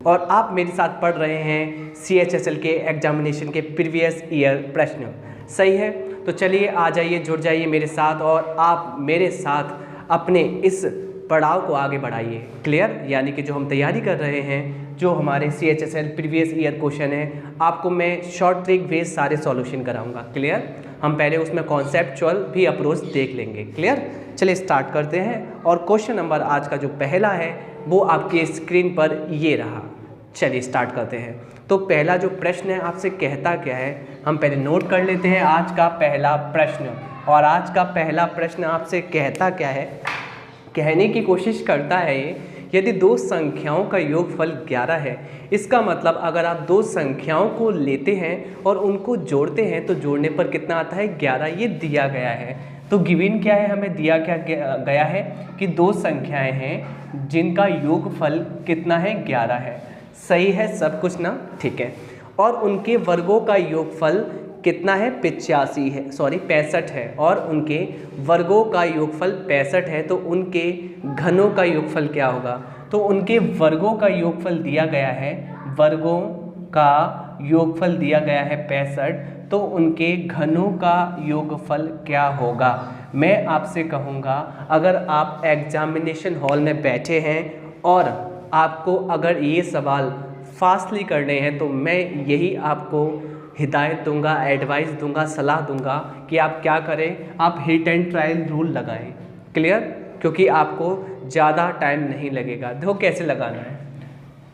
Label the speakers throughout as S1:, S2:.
S1: और आप मेरे साथ पढ़ रहे हैं CHSL के एग्जामिनेशन के प्रीवियस ईयर प्रश्न। सही है, तो चलिए आ जाइए, जुड़ जाइए मेरे साथ और आप मेरे साथ अपने इस पड़ाव को आगे बढ़ाइए। क्लियर, यानी कि जो हम तैयारी कर रहे हैं, जो हमारे CHSL प्रीवियस ईयर क्वेश्चन है, आपको मैं शॉर्ट ट्रिक वेज सारे सॉल्यूशन कराऊंगा। क्लियर, हम पहले उसमें कॉन्सेप्चुअल भी अप्रोच देख लेंगे। क्लियर, चलिए स्टार्ट करते हैं। और क्वेश्चन नंबर आज का जो पहला है वो आपकी स्क्रीन पर ये रहा। चलिए स्टार्ट करते हैं। तो पहला जो प्रश्न है आपसे कहता क्या है, हम पहले नोट कर लेते हैं आज का पहला प्रश्न। और आज का पहला प्रश्न आपसे कहता क्या है, कहने की कोशिश करता है ये, यदि दो संख्याओं का योगफल 11 है, इसका मतलब अगर आप दो संख्याओं को लेते हैं और उनको जोड़ते हैं तो जोड़ने पर कितना आता है, 11। ये दिया गया है। तो गिवन क्या है, हमें दिया क्या गया है कि दो संख्याएं हैं जिनका योगफल कितना है, 11 है। सही है सब कुछ ना, ठीक है। और उनके वर्गों का योगफल कितना है, 65 है। और उनके वर्गों का योगफल 65 है, तो उनके घनों का योगफल क्या होगा। तो उनके वर्गों का योगफल दिया गया है, वर्गों का योगफल दिया गया है 65, तो उनके घनों का योगफल क्या होगा। मैं आपसे कहूँगा, अगर आप एग्जामिनेशन हॉल में बैठे हैं और आपको अगर ये सवाल फास्टली करने हैं, तो मैं यही आपको हिदायत दूंगा, एडवाइस दूंगा, सलाह दूंगा कि आप क्या करें, आप हिट एंड ट्रायल रूल लगाएं। क्लियर, क्योंकि आपको ज़्यादा टाइम नहीं लगेगा। देखो कैसे लगाना है,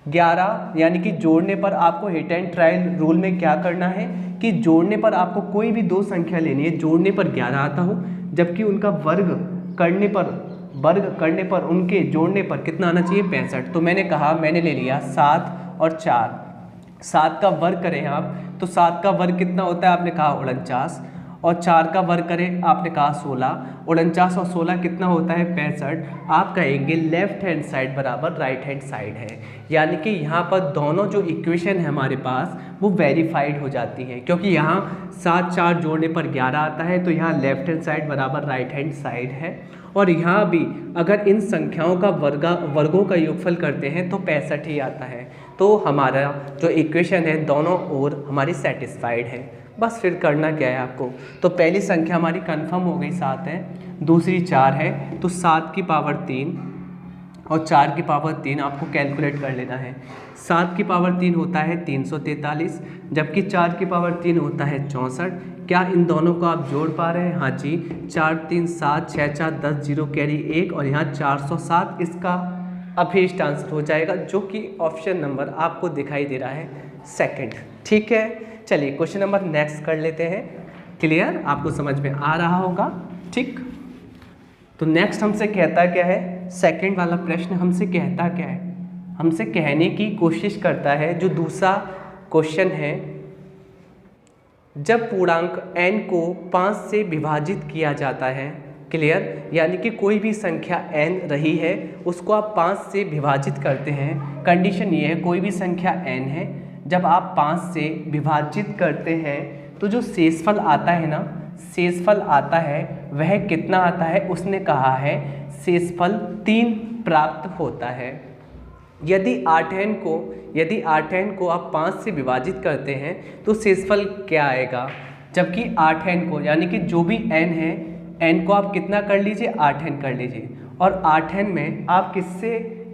S1: 11 यानी कि जोड़ने पर आपको हिट एंड ट्रायल रूल में क्या करना है कि जोड़ने पर आपको कोई भी दो संख्या लेनी है, जोड़ने पर 11 आता हो, जबकि उनका वर्ग करने पर उनके जोड़ने पर कितना आना चाहिए, 65। तो मैंने कहा, मैंने ले लिया 7 और 4, 7 का वर्ग करें आप तो 7 का वर्ग कितना होता है, आपने कहा 49, और 4 का वर्ग करें आपने कहा 16, 49 और 16 कितना होता है, 65। आप कहेंगे लेफ्ट हैंड साइड बराबर राइट हैंड साइड है, यानी कि यहाँ पर दोनों जो इक्वेशन है हमारे पास वो वेरीफाइड हो जाती है, क्योंकि यहाँ 7 4 जोड़ने पर 11 आता है, तो यहाँ लेफ्ट हैंड साइड बराबर राइट हैंड साइड है। और यहाँ भी अगर इन संख्याओं का वर्गों का योगफल करते हैं तो 65 ही आता है। तो हमारा जो इक्वेशन है दोनों ओर हमारी सेटिस्फाइड है। बस फिर करना क्या है आपको, तो पहली संख्या हमारी कंफर्म हो गई 7 है, दूसरी 4 है, तो 7 की पावर 3 और 4 की पावर 3 आपको कैलकुलेट कर लेना है। 7 की पावर 3 होता है 343, जबकि 4 की पावर 3 होता है 64। क्या इन दोनों को आप जोड़ पा रहे हैं, हाँ जी, 4 3 7 6 4 10 0 कैरी 1 और यहाँ 407 इसका अभीष्ट आंसर हो जाएगा, जो कि ऑप्शन नंबर आपको दिखाई दे रहा है सेकंड। ठीक है, चलिए क्वेश्चन नंबर नेक्स्ट कर लेते हैं। क्लियर, आपको समझ में आ रहा होगा, ठीक। तो नेक्स्ट हमसे कहता क्या है, सेकंड वाला प्रश्न हमसे कहता क्या है, हमसे कहने की कोशिश करता है जो दूसरा क्वेश्चन है, जब पूर्णांक n को 5 से विभाजित किया जाता है। क्लियर, यानी कि कोई भी संख्या n रही है उसको आप 5 से विभाजित करते हैं। कंडीशन ये है, कोई भी संख्या n है, जब आप 5 से विभाजित करते हैं तो जो शेषफल आता है ना, शेषफल आता है वह कितना आता है, उसने कहा है शेषफल 3 प्राप्त होता है। यदि 8n को आप 5 से विभाजित करते हैं तो शेषफल क्या आएगा, जबकि 8n को यानी कि जो भी n है, n को आप कितना कर लीजिए, 8n कर लीजिए, और 8n में आप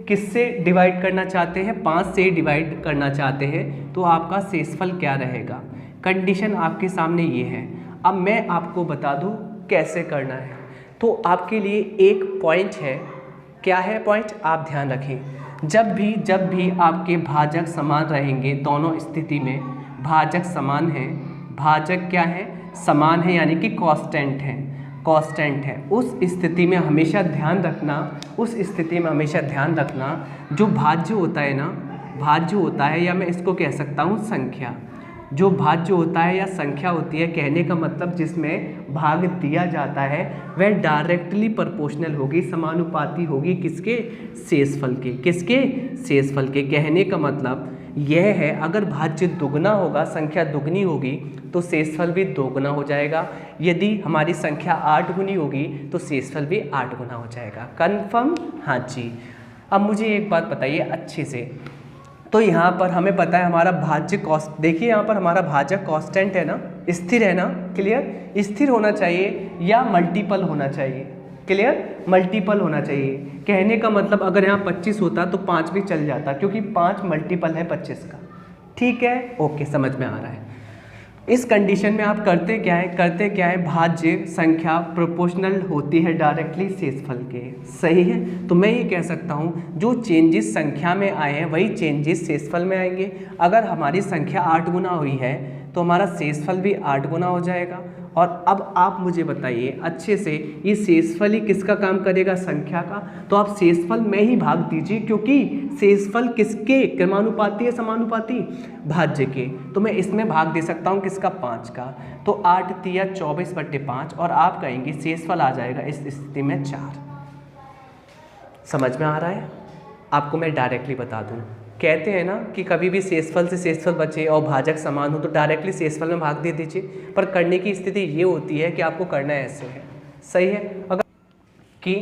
S1: किससे डिवाइड करना चाहते हैं, 5 से डिवाइड करना चाहते हैं, तो आपका शेषफल क्या रहेगा। कंडीशन आपके सामने ये है। अब मैं आपको बता दूं कैसे करना है। तो आपके लिए एक पॉइंट है, क्या है पॉइंट, आप ध्यान रखें। जब भी आपके भाजक समान रहेंगे, दोनों स्थिति में भाजक समान है, भाजक क्या है, समान है, यानी कि कांस्टेंट है, उस स्थिति में हमेशा ध्यान रखना, जो भाज्य होता है ना, भाज्य होता है, या मैं इसको कह सकता हूँ संख्या, जो भाज्य होता है या संख्या होती है, कहने का मतलब जिसमें भाग दिया जाता है वह डायरेक्टली प्रोपोर्शनल होगी, समानुपाती होगी किसके, शेषफल के। किसके, शेषफल के। कहने का मतलब यह है, अगर भाज्य दुगना होगा, संख्या दुगनी होगी तो शेषफल भी दोगुना हो जाएगा। यदि हमारी संख्या 8 गुनी होगी तो शेषफल भी 8 गुना हो जाएगा। कन्फर्म, हाँ जी। अब मुझे एक बात बताइए अच्छे से, तो यहाँ पर हमें पता है हमारा भाज्य कॉस्ट, देखिए यहाँ पर हमारा भाजक कांस्टेंट है ना, स्थिर है ना, क्लियर, स्थिर होना चाहिए या मल्टीपल होना चाहिए, क्लियर, मल्टीपल होना चाहिए। कहने का मतलब अगर यहाँ 25 होता तो 5 भी चल जाता, क्योंकि 5 मल्टीपल है 25 का। ठीक है, ओके, समझ में आ रहा है। इस कंडीशन में आप करते क्या है, भाज्य संख्या प्रोपोर्शनल होती है डायरेक्टली शेषफल के, सही है। तो मैं ये कह सकता हूँ जो चेंजेस संख्या में आए हैं वही चेंजेस शेषफल में आएंगे। अगर हमारी संख्या 8 गुना हुई है तो हमारा शेषफल भी 8 गुना हो जाएगा। और अब आप मुझे बताइए अच्छे से, ये शेषफल ही किसका काम करेगा, संख्या का। तो आप शेषफल में ही भाग दीजिए, क्योंकि शेषफल किसके क्रमानुपाती है, समानुपाती, भाज्य के। तो मैं इसमें भाग दे सकता हूँ किसका, 5 का। तो 8 तिया 24/5 और आप कहेंगे शेषफल आ जाएगा इस स्थिति में 4। समझ में आ रहा है? आपको मैं डायरेक्टली बता दूँ, कहते हैं ना कि कभी भी शेषफल से शेषफल बचे और भाजक समान हो तो डायरेक्टली शेषफल में भाग दे दीजिए। पर करने की स्थिति ये होती है कि आपको करना ऐसे है, सही है। अगर कि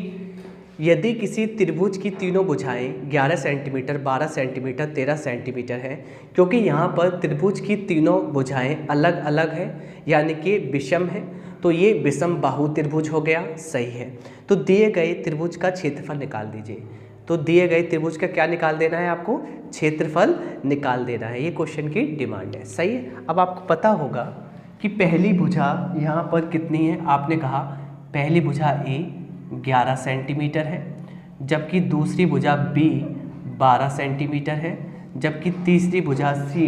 S1: यदि किसी त्रिभुज की तीनों भुजाएं 11 सेंटीमीटर, 12 सेंटीमीटर, 13 सेंटीमीटर है, क्योंकि यहाँ पर त्रिभुज की तीनों भुजाएं अलग अलग है यानी कि विषम है, तो ये विषम बाहु त्रिभुज हो गया, सही है। तो दिए गए त्रिभुज का क्षेत्रफल निकाल दीजिए। तो दिए गए त्रिभुज का क्या निकाल देना है, आपको क्षेत्रफल निकाल देना है। ये क्वेश्चन की डिमांड है, सही है। अब आपको पता होगा कि पहली भुजा यहाँ पर कितनी है, आपने कहा पहली भुजा ए 11 सेंटीमीटर है, जबकि दूसरी भुजा बी 12 सेंटीमीटर है, जबकि तीसरी भुजा सी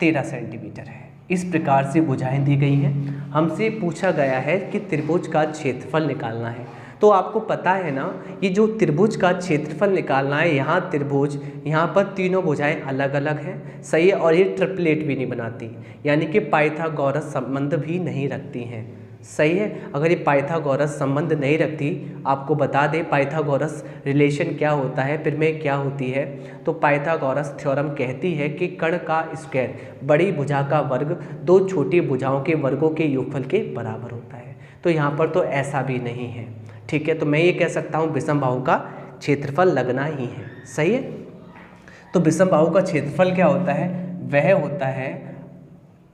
S1: 13 सेंटीमीटर है। इस प्रकार से भुजाएं दी गई हैं। हमसे पूछा गया है कि त्रिभुज का क्षेत्रफल निकालना है। तो आपको पता है ना, ये जो त्रिभुज का क्षेत्रफल निकालना है, यहाँ त्रिभुज, यहाँ पर तीनों भुजाएं अलग अलग हैं, सही है। और ये ट्रिपलेट भी नहीं बनाती, यानी कि पाइथागोरस संबंध भी नहीं रखती हैं, सही है। अगर ये पाइथागोरस संबंध नहीं रखती, आपको बता दें पाइथागोरस रिलेशन क्या होता है, प्रमेय क्या होती है। तो पाइथागोरस थ्योरम कहती है कि कर्ण का स्क्वायर, बड़ी भुजा का वर्ग, दो छोटी भुजाओं के वर्गों के योगफल के बराबर होता है। तो यहाँ पर तो ऐसा भी नहीं है, ठीक है। तो मैं ये कह सकता हूँ विषम बाहु का क्षेत्रफल लगना ही है, सही है। तो विषम बाहु का क्षेत्रफल क्या होता है, वह होता है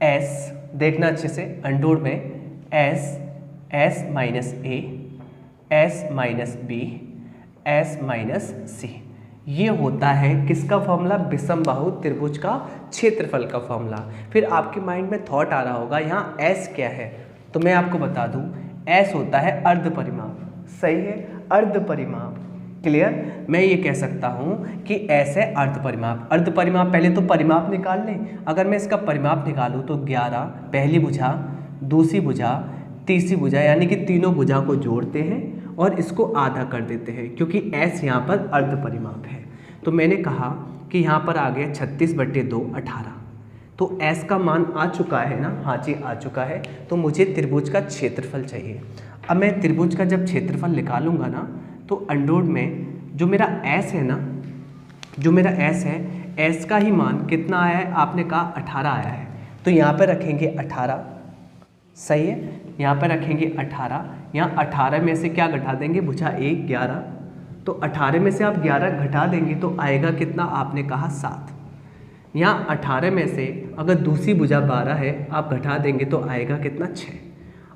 S1: एस, देखना अच्छे से, अंडूर में s minus a, s minus b, s minus c. ये होता है किसका फॉर्मूला, विषम बाहु त्रिभुज का क्षेत्रफल का फॉर्मूला। फिर आपके माइंड में थॉट आ रहा होगा यहाँ एस क्या है, तो मैं आपको बता दूँ एस होता है अर्ध परिमाप, सही है, अर्ध परिमाप, क्लियर। मैं ये कह सकता हूँ कि एस है अर्ध परिमाप। अर्ध परिमाप, पहले तो परिमाप निकाल लें। अगर मैं इसका परिमाप निकालूँ तो 11 पहली भुजा, दूसरी भुजा, तीसरी भुजा, यानी कि तीनों भुजा को जोड़ते हैं और इसको आधा कर देते हैं, क्योंकि एस यहाँ पर अर्ध परिमाप है। तो मैंने कहा कि यहाँ पर आ गया 36/2 18। तो एस का मान आ चुका है ना, हाँ जी आ चुका है। तो मुझे त्रिभुज का क्षेत्रफल चाहिए। अब मैं त्रिभुज का जब क्षेत्रफल निकालूंगा ना, तो अंडोड में जो मेरा एस है ना, जो मेरा एस है, एस का ही मान कितना आया है, आपने कहा 18 आया है। तो यहाँ पर रखेंगे 18, सही है, यहाँ पर रखेंगे 18। यहाँ 18 में से क्या घटा देंगे, भुजा 1 11, तो 18 में से आप 11 घटा देंगे तो आएगा कितना, आपने कहा 7। यहाँ 18 में से अगर दूसरी भुजा 12 है, आप घटा देंगे तो आएगा कितना, 6।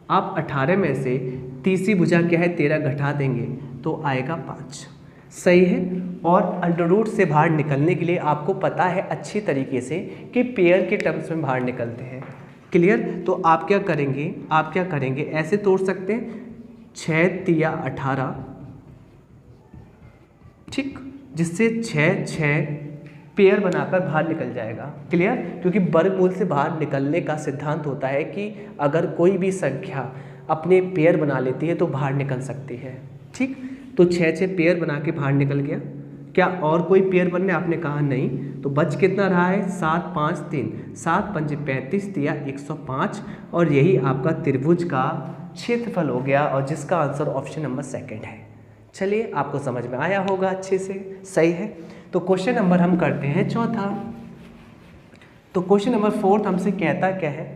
S1: आप 18 में से तीसरी भुजा क्या है, 13, घटा देंगे तो आएगा 5, सही है। और अंडर रूट से बाहर निकलने के लिए आपको पता है अच्छी तरीके से कि पेयर के टर्म्स में बाहर निकलते हैं, क्लियर। तो आप क्या करेंगे, ऐसे तोड़ सकते हैं 6 तिया 18, ठीक, जिससे 6 पेयर बनाकर बाहर निकल जाएगा, क्लियर। क्योंकि वर्गमूल से बाहर निकलने का सिद्धांत होता है कि अगर कोई भी संख्या अपने पेयर बना लेती है तो बाहर निकल सकती है, ठीक। तो 6 पेयर बना के बाहर निकल गया। क्या और कोई पेयर बनने, आपने कहा नहीं। तो बच कितना रहा है, 7 5 3, 7 5 35 तिया 105। और यही आपका त्रिभुज का क्षेत्रफल हो गया, और जिसका आंसर ऑप्शन नंबर 2 है। चलिए, आपको समझ में आया होगा अच्छे से, सही है। तो क्वेश्चन नंबर हम करते हैं चौथा। तो क्वेश्चन नंबर 4 हमसे कहता क्या है,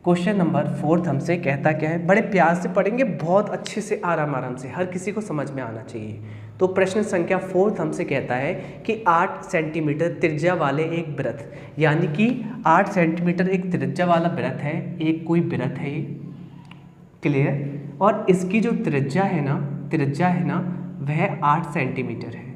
S1: क्वेश्चन नंबर 4 हमसे कहता क्या है, बड़े प्यार से पढ़ेंगे, बहुत अच्छे से, आराम से, हर किसी को समझ में आना चाहिए। तो प्रश्न संख्या 4 हमसे कहता है कि 8 सेंटीमीटर त्रिज्या वाले एक वृत्त, यानी कि 8 सेंटीमीटर एक त्रिज्या वाला वृत्त है, एक कोई वृत्त है ये, क्लियर, और इसकी जो त्रिज्या है ना वह 8 सेंटीमीटर है।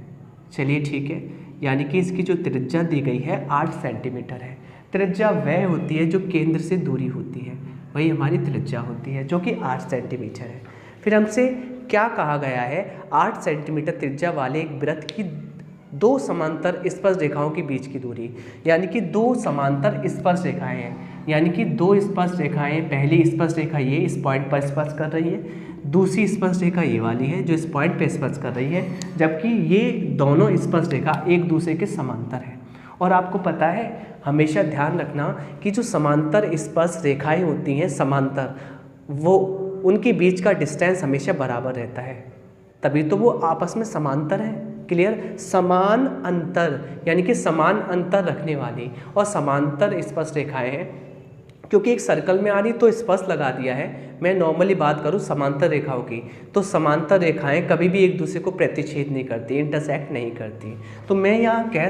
S1: चलिए ठीक है, यानी कि इसकी जो त्रिज्या दी गई है 8 सेंटीमीटर है। त्रिज्या वह होती है जो केंद्र से दूरी होती है, वही हमारी त्रिज्या होती है, जो कि 8 सेंटीमीटर है। फिर हमसे क्या कहा गया है, 8 सेंटीमीटर त्रिज्या वाले एक वृत्त की 2 समांतर स्पर्श रेखाओं के बीच की दूरी, यानी कि 2 समांतर स्पर्श रेखाएं हैं, यानी कि 2 स्पर्श रेखाएं, पहली स्पर्श रेखा ये इस पॉइंट पर स्पर्श कर रही है, दूसरी स्पर्श रेखा ये वाली है जो इस पॉइंट पे स्पर्श कर रही है, जबकि ये दोनों स्पर्श रेखा एक दूसरे के समांतर है। और आपको पता है, हमेशा ध्यान रखना कि जो समांतर स्पर्श रेखाएं होती हैं समांतर, वो उनके बीच का डिस्टेंस हमेशा बराबर रहता है, तभी तो वो आपस में समांतर हैं। क्लियर, समान अंतर, यानी कि समान अंतर रखने वाली और समांतर स्पर्श रेखाएं हैं। क्योंकि एक सर्कल में आ रही तो स्पर्श लगा दिया है, मैं नॉर्मली बात करूं समांतर रेखाओं की, तो समांतर रेखाएं कभी भी एक दूसरे को प्रतिच्छेद नहीं करती, इंटरसेक्ट नहीं करती। तो मैं यहाँ कह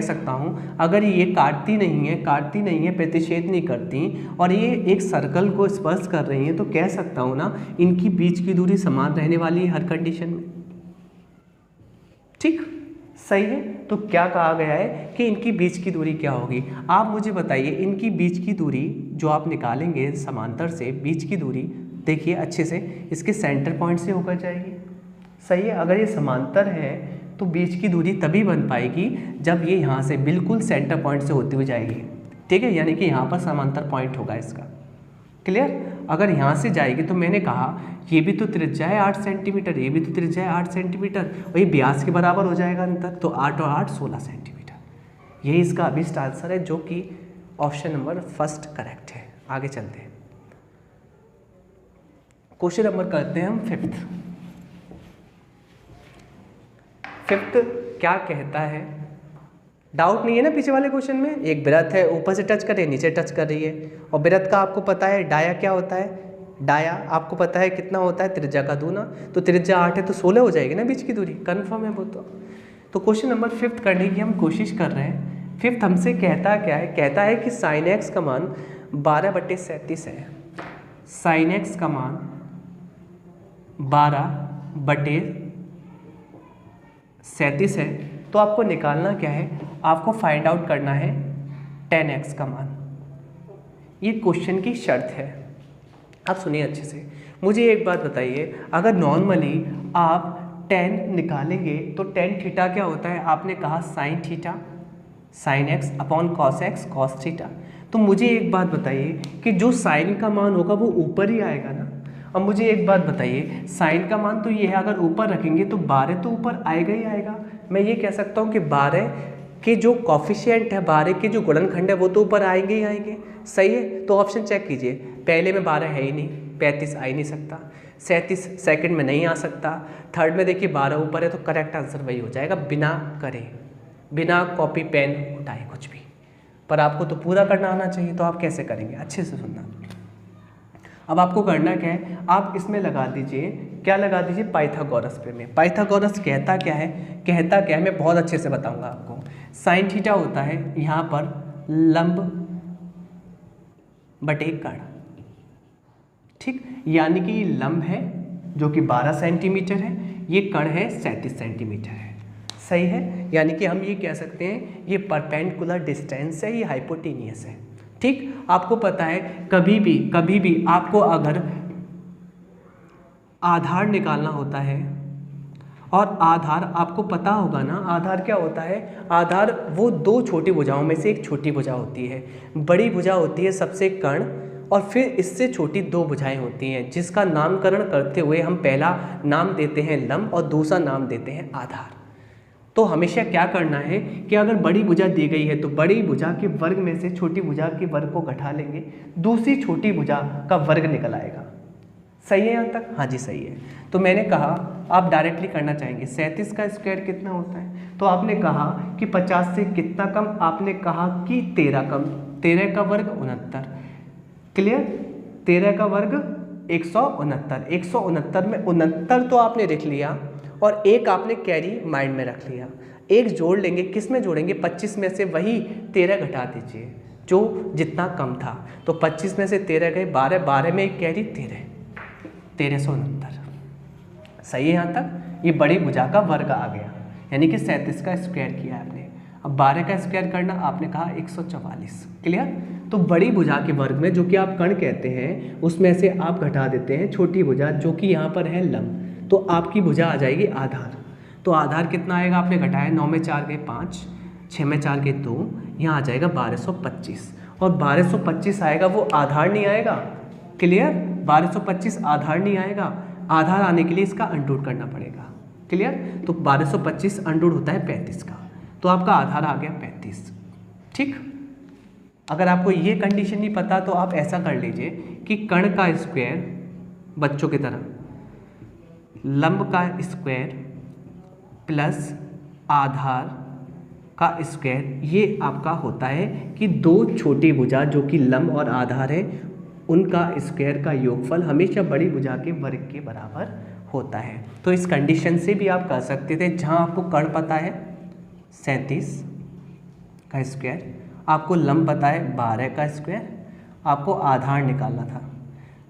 S1: सकता हूँ अगर ये काटती नहीं है, प्रतिच्छेद नहीं करती और ये एक सर्कल को स्पर्श कर रही हैं, तो कह सकता हूँ ना इनकी बीच की दूरी समान रहने वाली है हर कंडीशन में। ठीक, सही है। तो क्या कहा गया है कि इनकी बीच की दूरी क्या होगी, आप मुझे बताइए। इनकी बीच की दूरी जो आप निकालेंगे समांतर से, बीच की दूरी देखिए अच्छे से, इसके सेंटर पॉइंट से होकर जाएगी। सही है, अगर ये समांतर है तो बीच की दूरी तभी बन पाएगी जब ये यहाँ से बिल्कुल सेंटर पॉइंट से होती हुई जाएगी। ठीक है, यानी कि यहाँ पर समांतर पॉइंट होगा इसका। क्लियर, अगर यहाँ से जाएगी तो मैंने कहा ये भी तो त्रिज्या है 8 सेंटीमीटर, ये भी तो त्रिज्या है 8 सेंटीमीटर, वही व्यास के बराबर हो जाएगा अंतर, तो 8 और 8 16 सेंटीमीटर। यही इसका अभिष्ट आंसर है, जो कि ऑप्शन नंबर फर्स्ट करेक्ट है। आगे चलते हैं, क्वेश्चन नंबर करते हैं हम फिफ्थ। क्या कहता है, डाउट नहीं है ना पीछे वाले क्वेश्चन में। एक वृत्त है, ऊपर से टच कर रही है, नीचे टच कर रही है, और वृत्त का आपको पता है डाया क्या होता है, डाया आपको पता है कितना होता है, त्रिज्या का दूना। तो त्रिज्या 8 है तो 16 हो जाएगी ना बीच की दूरी, कन्फर्म है वो। तो क्वेश्चन नंबर 5 करने की हम कोशिश कर रहे हैं। 5 हमसे कहता क्या है, कहता है कि साइन एक्स का मान 12/37 है। साइन एक्स का मान 12/37 है, तो आपको निकालना क्या है, आपको फाइंड आउट करना है tan x का मान। ये क्वेश्चन की शर्त है। आप सुनिए अच्छे से, मुझे एक बात बताइए, अगर नॉर्मली आप tan निकालेंगे तो tan थीटा क्या होता है, आपने कहा sine theta, sine x upon cos x cos theta. तो मुझे एक बात बताइए कि जो साइन का मान होगा वो ऊपर ही आएगा ना। अब मुझे एक बात बताइए, साइन का मान तो ये है, अगर ऊपर रखेंगे तो 12 तो ऊपर आएगा ही आएगा। मैं ये कह सकता हूँ कि 12 के जो कॉफिशिएंट है, 12 के जो गुणनखंड है वो तो ऊपर आएंगे ही आएंगे। सही है, तो ऑप्शन चेक कीजिए। पहले में 12 है ही नहीं, 35 आ ही नहीं सकता, 37 सेकंड में नहीं आ सकता, थर्ड में देखिए 12 ऊपर है, तो करेक्ट आंसर वही हो जाएगा, बिना कॉपी पेन उठाए कुछ भी। पर आपको तो पूरा करना आना चाहिए, तो आप कैसे करेंगे, अच्छे से सुनना। अब आपको करना क्या है, आप इसमें लगा दीजिए, क्या लगा दीजिए, पाइथागोरस प्रमेय। पाइथागोरस कहता क्या है, मैं बहुत अच्छे से बताऊंगा आपको। साइन थीटा होता है यहाँ पर लंब बटे कर्ण, ठीक, यानी कि ये लंब है जो कि 12 सेंटीमीटर है, ये कर्ण है 37 सेंटीमीटर है। सही है, यानी कि हम ये कह सकते हैं ये परपेंडिकुलर डिस्टेंस है, ये हाइपोटेनियस है। ठीक, आपको पता है कभी भी आपको अगर आधार निकालना होता है, और आधार आपको पता होगा ना, आधार क्या होता है, आधार वो 2 छोटी भुजाओं में से एक छोटी भुजा होती है। बड़ी भुजा होती है सबसे कर्ण, और फिर इससे छोटी 2 भुजाएं होती हैं, जिसका नामकरण करते हुए हम पहला नाम देते हैं लंब और दूसरा नाम देते हैं आधार। तो हमेशा क्या करना है कि अगर बड़ी भुजा दी गई है तो बड़ी भुजा के वर्ग में से छोटी भुजा के वर्ग को घटा लेंगे, दूसरी छोटी भुजा का वर्ग निकल आएगा। सही है यहाँ तक? हाँ जी सही है। तो मैंने कहा आप डायरेक्टली करना चाहेंगे 37 का स्क्वायर कितना होता है, तो आपने कहा कि 50 से कितना कम, आपने कहा कि 13 कम, 13 का वर्ग 69। क्लियर, 13 का वर्ग 169, 169 में 69 तो आपने लिख लिया, और एक आपने कैरी माइंड में रख लिया। एक जोड़ लेंगे, किस में जोड़ेंगे? 25 में से वही 13 घटा दीजिए जो जितना कम था। तो 25 में से 13 गए 12, 12 में एक कैरी 1369। सही है यहाँ तक? ये बड़ी भुजा का वर्ग आ गया, यानी कि 37 का स्क्वायर किया आपने। अब 12 का स्क्वायर करना, आपने कहा 144। क्लियर? तो बड़ी भुजा के वर्ग में जो कि आप कर्ण कहते हैं उसमें से आप घटा देते हैं छोटी भुजा जो कि यहाँ पर है लंब, तो आपकी भुजा आ जाएगी आधार। तो आधार कितना आएगा? आपने घटाया, 9 में 4 गए 5, 6 में 4 गए 2, यहाँ आ जाएगा 1225। और 1225 आएगा, वो आधार नहीं आएगा। क्लियर? 1225 आधार नहीं आएगा। आधार आने के लिए इसका अंडरूट करना पड़ेगा। क्लियर? तो 1225 अंडरूट होता है 35 का, तो आपका आधार आ गया 35। ठीक? अगर आपको ये कंडीशन नहीं पता तो आप ऐसा कर लीजिए कि कर्ण का स्क्वायर, बच्चों की तरह, लंब का स्क्वायर प्लस आधार का स्क्वायर, ये आपका होता है कि दो छोटी भुजा जो कि लंब और आधार है उनका स्क्वायर का योगफल हमेशा बड़ी भुजा के वर्ग के बराबर होता है। तो इस कंडीशन से भी आप कर सकते थे, जहाँ आपको कर्ण पता है 37 का स्क्वायर, आपको लंब पता है 12 का स्क्वायर, आपको आधार निकालना था,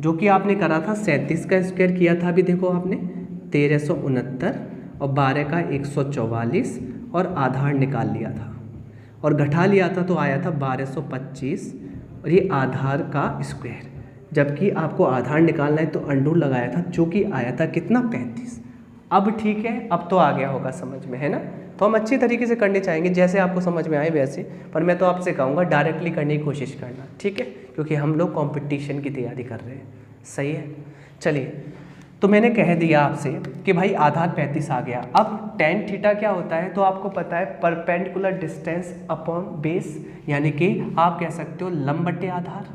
S1: जो कि आपने करा था 37 का स्क्वायर किया था अभी देखो आपने 1369 और 12 का 144 और आधार निकाल लिया था और घटा लिया था तो आया था 1225 और ये आधार का स्क्वायर। जबकि आपको आधार निकालना है तो अंडूर लगाया था जो कि आया था कितना? 35। अब ठीक है, अब तो आ गया होगा समझ में, है ना? तो हम अच्छी तरीके से करने चाहेंगे जैसे आपको समझ में आए वैसे, पर मैं तो आपसे कहूँगा डायरेक्टली करने की कोशिश करना, ठीक है? क्योंकि हम लोग कंपटीशन की तैयारी कर रहे हैं। सही है? चलिए, तो मैंने कह दिया आपसे कि भाई आधार 35 आ गया। अब tan थीटा क्या होता है? तो आपको पता है परपेंडिकुलर डिस्टेंस अपॉन बेस, यानी कि आप कह सकते हो लंब बटे आधार,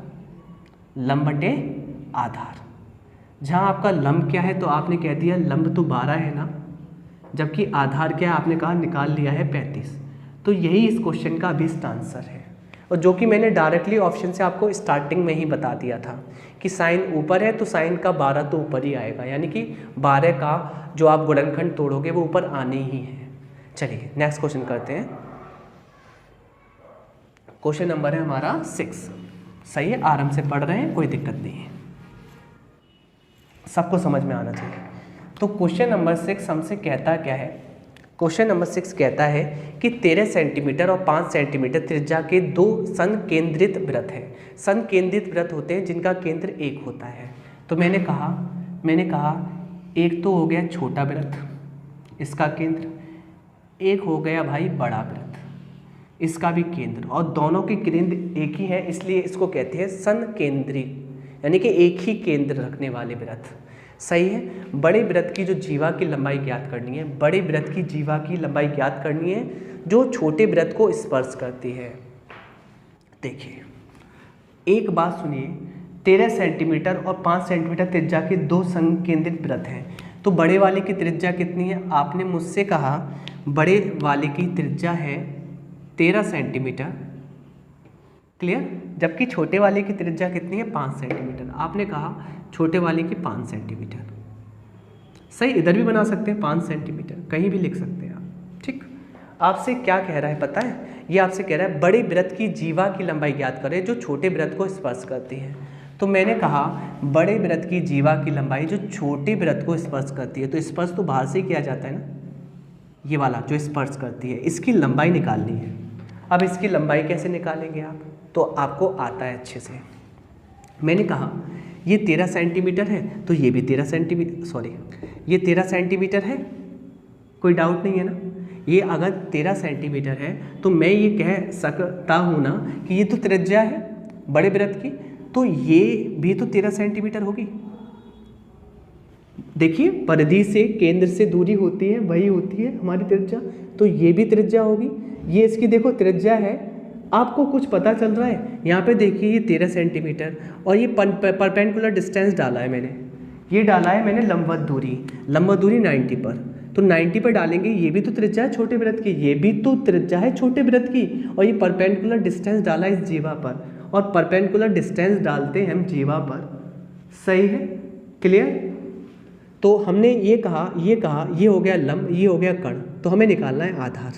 S1: लंब बटे आधार। जहाँ आपका लंब क्या है तो आपने कह दिया लंब तो 12 है ना, जबकि आधार क्या है आपने कहा निकाल लिया है 35। तो यही इस क्वेश्चन का बेस्ट आंसर है, और जो कि मैंने डायरेक्टली ऑप्शन से आपको स्टार्टिंग में ही बता दिया था कि साइन ऊपर है तो साइन का 12 तो ऊपर ही आएगा, यानी कि 12 का जो आप गुणनखंड तोड़ोगे वो ऊपर आने ही है। चलिए नेक्स्ट क्वेश्चन करते हैं। क्वेश्चन नंबर है हमारा 6। सही है? आराम से पढ़ रहे हैं, कोई दिक्कत नहीं है, सबको समझ में आना चाहिए। तो क्वेश्चन नंबर 6 हमसे कहता क्या है? क्वेश्चन नंबर 6 कहता है कि 13 सेंटीमीटर और 5 सेंटीमीटर त्रिज्या के दो संकेंद्रित वृत्त हैं। संकेंद्रित वृत्त होते हैं जिनका केंद्र एक होता है। तो मैंने कहा एक तो हो गया छोटा वृत्त, इसका केंद्र, एक हो गया भाई बड़ा वृत्त, इसका भी केंद्र, और दोनों के केंद्र एक ही है, इसलिए इसको कहते हैं संकेंद्री, यानी कि एक ही केंद्र रखने वाले वृत्त। सही है? बड़े वृत्त की जो जीवा की लंबाई ज्ञात करनी है, बड़े वृत्त की जीवा की लंबाई ज्ञात करनी है जो छोटे वृत्त को स्पर्श करती है। देखिए एक बात सुनिए, 13 सेंटीमीटर और 5 सेंटीमीटर त्रिज्या के दो संकेंद्रित वृत्त हैं। तो बड़े वाले की त्रिज्या कितनी है? आपने मुझसे कहा बड़े वाले की त्रिज्या है 13 सेंटीमीटर, क्लियर? जबकि छोटे वाले की त्रिज्या कितनी है? 5 सेंटीमीटर। आपने कहा छोटे वाले की 5 सेंटीमीटर। सही, इधर भी बना सकते हैं 5 सेंटीमीटर, कहीं भी लिख सकते हैं आप। ठीक? आपसे क्या कह रहा है पता है? ये आपसे कह रहा है बड़े वृत्त की जीवा की लंबाई ज्ञात करें जो छोटे वृत्त को स्पर्श करती है। तो मैंने कहा बड़े वृत्त की जीवा की लंबाई जो छोटे वृत्त को स्पर्श करती है, तो स्पर्श तो बाहर से ही किया जाता है ना, ये वाला जो स्पर्श करती है, इसकी लंबाई निकालनी है। अब इसकी लंबाई कैसे निकालेंगे आप? तो आपको आता है अच्छे से। मैंने कहा ये 13 सेंटीमीटर है तो ये भी 13 सेंटीमीटर, सॉरी ये 13 सेंटीमीटर है, कोई डाउट नहीं है ना? ये अगर 13 सेंटीमीटर है तो मैं ये कह सकता हूँ ना कि ये तो त्रिज्या है बड़े वृत्त की, तो ये भी तो 13 सेंटीमीटर होगी। देखिए परिधि से केंद्र से दूरी होती है वही होती है हमारी त्रिज्या, तो ये भी त्रिज्या होगी। ये इसकी देखो त्रिज्या है, आपको कुछ पता चल रहा है? यहाँ पे देखिए ये 13 सेंटीमीटर और ये परपेंडिकुलर डिस्टेंस डाला है मैंने, ये डाला है मैंने लंबवत दूरी 90 पर, तो 90 पर डालेंगे, ये भी तो त्रिज्या है छोटे वृत्त की, ये भी तो त्रिज्या है छोटे वृत्त की, और ये परपेंडिकुलर डिस्टेंस डाला है इस जीवा पर, और परपेंडिकुलर डिस्टेंस डालते हैं हम जीवा पर। सही है? क्लियर? तो हमने ये कहा ये हो गया लंब, ये हो गया कर्ण, तो हमें निकालना है आधार।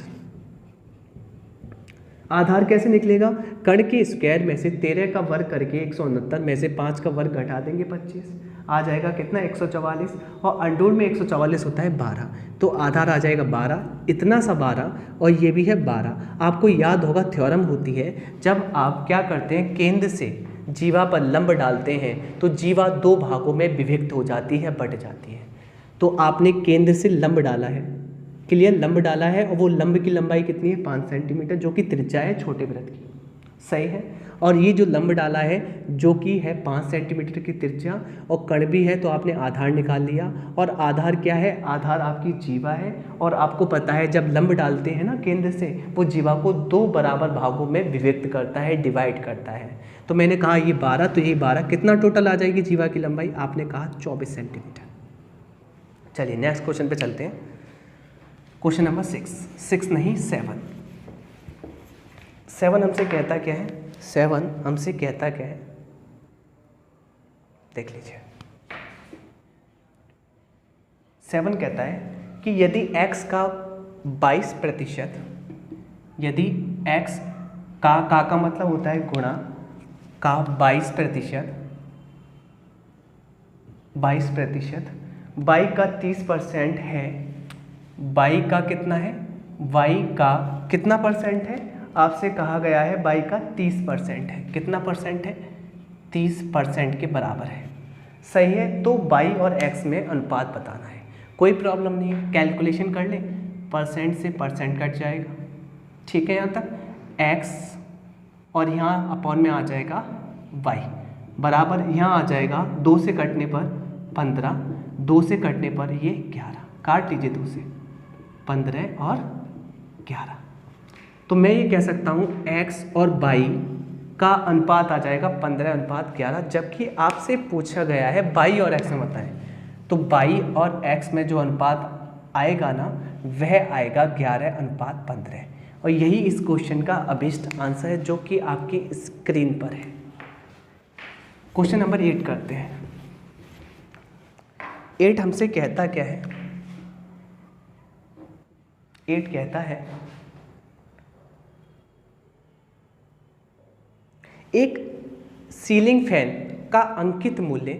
S1: आधार कैसे निकलेगा? कर्ण के स्क्वायर में से 13 का वर्ग करके 169 में से 5 का वर्ग घटा देंगे 25, आ जाएगा कितना 144, और अंडोर में 144 होता है 12, तो आधार आ जाएगा 12, इतना सा 12 और ये भी है 12। आपको याद होगा थ्योरम होती है जब आप क्या करते हैं केंद्र से जीवा पर लंब डालते हैं तो जीवा दो भागों में विभक्त हो जाती है, बट जाती है। तो आपने केंद्र से लंब डाला है, क्लियर, लंब डाला है और वो लंब की लंबाई कितनी है 5 सेंटीमीटर, जो कि त्रिज्या है छोटे वृत्त की, सही है। और ये जो लंब डाला है जो कि है 5 सेंटीमीटर की त्रिज्या और कर्ण भी है, तो आपने आधार निकाल लिया। और आधार क्या है? आधार आपकी जीवा है, और आपको पता है जब लंब डालते हैं ना केंद्र से, वो जीवा को दो बराबर भागों में विभक्त करता है, डिवाइड करता है। तो मैंने कहा ये 12, तो ये 12 कितना टोटल आ जाएगी जीवा की लंबाई? आपने कहा 24 सेंटीमीटर। चलिए नेक्स्ट क्वेश्चन पे चलते हैं। क्वेश्चन नंबर 6 नहीं 7 हमसे कहता क्या है? 7 हमसे कहता क्या है, देख लीजिए। 7 कहता है कि यदि x का 22%, यदि x का मतलब होता है गुणा का 22%, y का 30% है, y का कितना है? y का कितना परसेंट है? आपसे कहा गया है y का 30% है। कितना परसेंट है? 30% के बराबर है, सही है। तो y और x में अनुपात बताना है, कोई प्रॉब्लम नहीं है, कैलकुलेशन कर ले, परसेंट से परसेंट कट जाएगा, ठीक है। यहाँ तक x और यहाँ अपॉन में आ जाएगा y बराबर, यहाँ आ जाएगा 2 से कटने पर 15, 2 से कटने पर ये 11, काट लीजिए 2 से, 15 और 11। तो मैं ये कह सकता हूँ x और y का अनुपात आ जाएगा 15:11, जबकि आपसे पूछा गया है y और x में बताएं। तो y और x में जो अनुपात आएगा ना, वह आएगा 11:15, और यही इस क्वेश्चन का अभिष्ट आंसर है जो कि आपकी स्क्रीन पर है। क्वेश्चन नंबर 8 करते हैं। 8 हमसे कहता क्या है? 8 कहता है एक सीलिंग फैन का अंकित मूल्य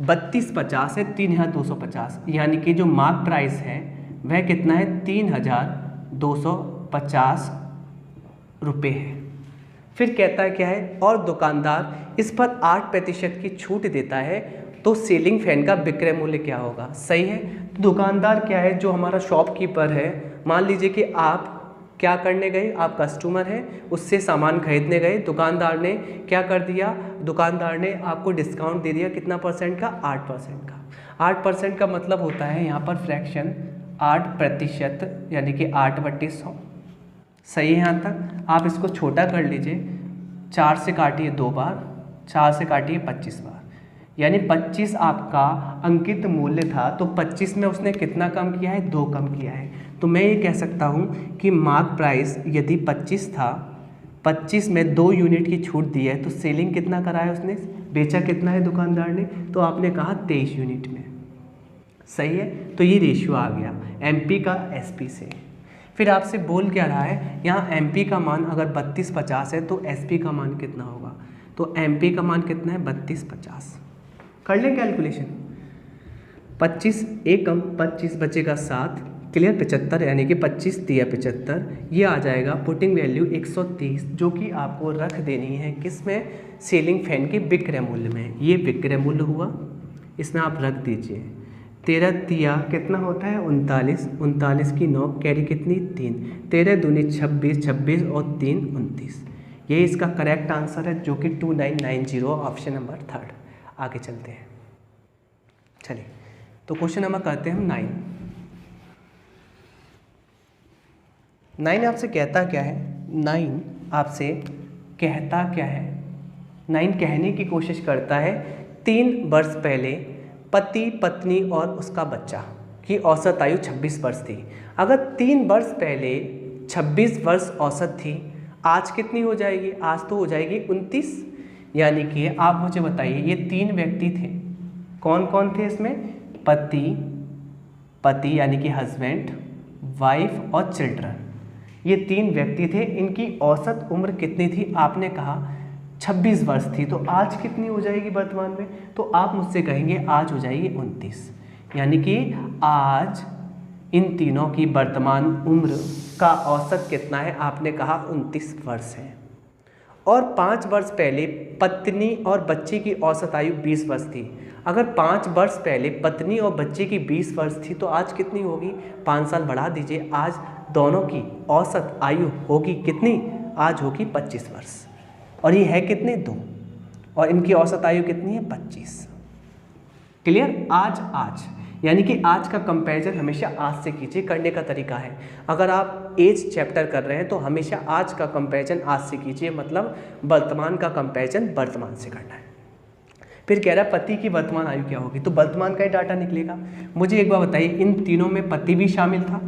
S1: 3250 है 3250, यानी कि जो मार्क प्राइस है वह कितना है? 3250 रुपये है। फिर कहता है क्या है? और दुकानदार इस पर 8% की छूट देता है, तो सीलिंग फैन का विक्रय मूल्य क्या होगा? सही है। तो दुकानदार क्या है? जो हमारा शॉपकीपर है, मान लीजिए कि आप क्या करने गए, आप कस्टमर हैं, उससे सामान खरीदने गए, दुकानदार ने क्या कर दिया? दुकानदार ने आपको डिस्काउंट दे दिया, कितना परसेंट का? 8% का। 8% का मतलब होता है यहाँ पर फ्रैक्शन 8%, यानी कि 8/100, सही है। यहाँ तक आप इसको छोटा कर लीजिए, 4 से काटिए 2 बार, 4 से काटिए 25 बार, यानी 25 आपका अंकित मूल्य था, तो 25 में उसने कितना कम किया है? 2 कम किया है। तो मैं ये कह सकता हूँ कि मार्क प्राइस यदि 25 था, 25 में 2 यूनिट की छूट दी है, तो सेलिंग कितना कराया उसने? बेचा कितना है दुकानदार ने? तो आपने कहा 23 यूनिट में, सही है। तो ये रेशियो आ गया MP का SP से। फिर आपसे बोल क्या रहा है? यहाँ MP का मान अगर 3250 है तो SP का मान कितना होगा? तो MP का मान कितना है? 3250। कर ले कैलकुलेशन, 25 एकम 25 बचेगा 7, क्लियर, 75, यानी कि 25 × 75, ये आ जाएगा पुटिंग वैल्यू 130, जो कि आपको रख देनी है किसमें? सीलिंग फैन के विक्रय मूल्य में। ये विक्रय मूल्य हुआ, इसमें आप रख दीजिए। 13 तिया कितना होता है? 39, 39 की 9 कैरी कितनी? 3, 13 दूनी 26, 26 और 3 29। यही इसका करेक्ट आंसर है, जो कि 2990, ऑप्शन नंबर 3। आगे चलते हैं। चलिए तो क्वेश्चन नंबर करते हैं हम 9। 9 आपसे कहता क्या है? 9 आपसे कहता क्या है? 9 कहने की कोशिश करता है 3 वर्ष पहले पति पत्नी और उसका बच्चा की औसत आयु 26 वर्ष थी। अगर 3 वर्ष पहले 26 वर्ष औसत थी, आज कितनी हो जाएगी? आज तो हो जाएगी 29। यानी कि आप मुझे बताइए, ये 3 व्यक्ति थे, कौन कौन थे इसमें? पति यानी कि हस्बैंड, वाइफ और चिल्ड्रन, ये 3 व्यक्ति थे। इनकी औसत उम्र कितनी थी? आपने कहा 26 वर्ष थी। तो आज कितनी हो जाएगी वर्तमान में? तो आप मुझसे कहेंगे आज हो जाएगी 29, यानी कि आज इन तीनों की वर्तमान उम्र का औसत कितना है? आपने कहा 29 वर्ष है। और 5 वर्ष पहले पत्नी और बच्चे की औसत आयु 20 वर्ष थी। अगर 5 वर्ष पहले पत्नी और बच्चे की 20 वर्ष थी तो आज कितनी होगी? 5 साल बढ़ा दीजिए, आज दोनों की औसत आयु होगी कितनी? आज होगी 25 वर्ष। और ये है कितने? 2, और इनकी औसत आयु कितनी है? 25। क्लियर? आज यानी कि आज का कंपैरिजन हमेशा आज से कीजिए, करने का तरीका है। अगर आप एज चैप्टर कर रहे हैं तो हमेशा आज का कंपैरिजन आज से कीजिए, मतलब वर्तमान का कंपैरिजन वर्तमान से करना है। फिर कह रहा है पति की वर्तमान आयु क्या होगी? तो वर्तमान का ही डाटा निकलेगा। मुझे एक बार बताइए, इन तीनों में पति भी शामिल था,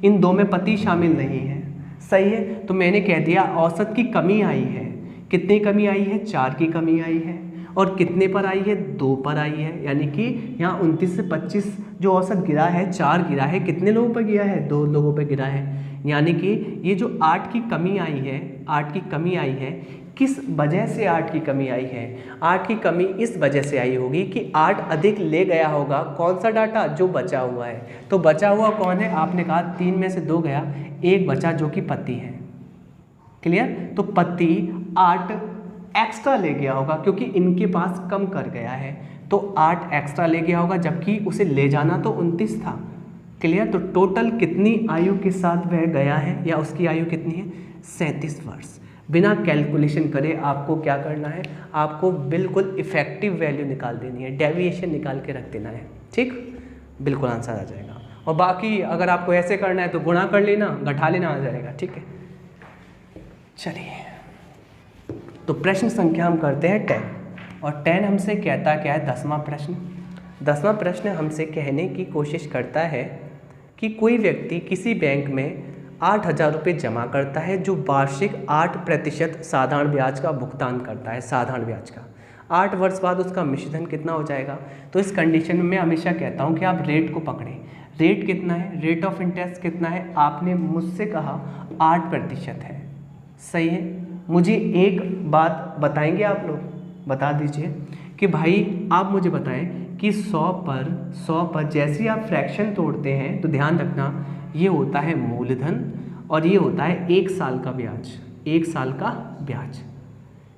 S1: इन 2 में पति शामिल नहीं है, सही है? तो मैंने कह दिया औसत की कमी आई है। कितनी कमी आई है? 4 की कमी आई है। और कितने पर आई है? 2 पर आई है। यानी कि यहाँ 29 से 25 जो औसत गिरा है, 4 गिरा है। कितने लोगों पर गिरा है? 2 लोगों पर गिरा है। यानी कि ये जो 8 की कमी आई है, 8 की कमी आई है, किस वजह से 8 की कमी आई है? 8 की कमी इस वजह से आई होगी कि 8 अधिक ले गया होगा कौन सा डाटा? जो बचा हुआ है। तो बचा हुआ कौन है? आपने कहा 3 में से 2 गया, 1 बचा जो कि पति है। क्लियर? तो पति 8 एक्स्ट्रा ले गया होगा क्योंकि इनके पास कम कर गया है, तो 8 एक्स्ट्रा ले गया होगा, जबकि उसे ले जाना तो 29 था। क्लियर? तो टोटल कितनी आयु के साथ वह गया है, या उसकी आयु कितनी है? 37 वर्ष। बिना कैलकुलेशन करे आपको क्या करना है? आपको बिल्कुल इफेक्टिव वैल्यू निकाल देनी है, डेविएशन निकाल के रख देना है। ठीक? बिल्कुल आंसर आ जाएगा। और बाकी अगर आपको ऐसे करना है तो गुणा कर लेना, घटा लेना, आ जाएगा। ठीक है, चलिए तो प्रश्न संख्या हम करते हैं 10, और 10 हमसे कहता क्या है? 10वां प्रश्न। 10वां प्रश्न हमसे कहने की कोशिश करता है कि कोई व्यक्ति किसी बैंक में 8,000 रुपये जमा करता है जो वार्षिक 8% साधारण ब्याज का भुगतान करता है, साधारण ब्याज का। 8 वर्ष बाद उसका मिश्रधन कितना हो जाएगा? तो इस कंडीशन में मैं हमेशा कहता हूँ कि आप रेट को पकड़ें। रेट कितना है? रेट ऑफ इंटरेस्ट कितना है? आपने मुझसे कहा 8% है, सही है। मुझे एक बात बताएंगे आप लोग, बता दीजिए कि भाई आप मुझे बताएं कि 100 पर जैसे आप फ्रैक्शन तोड़ते हैं तो ध्यान रखना ये होता है मूलधन और ये होता है 1 साल का ब्याज। 1 साल का ब्याज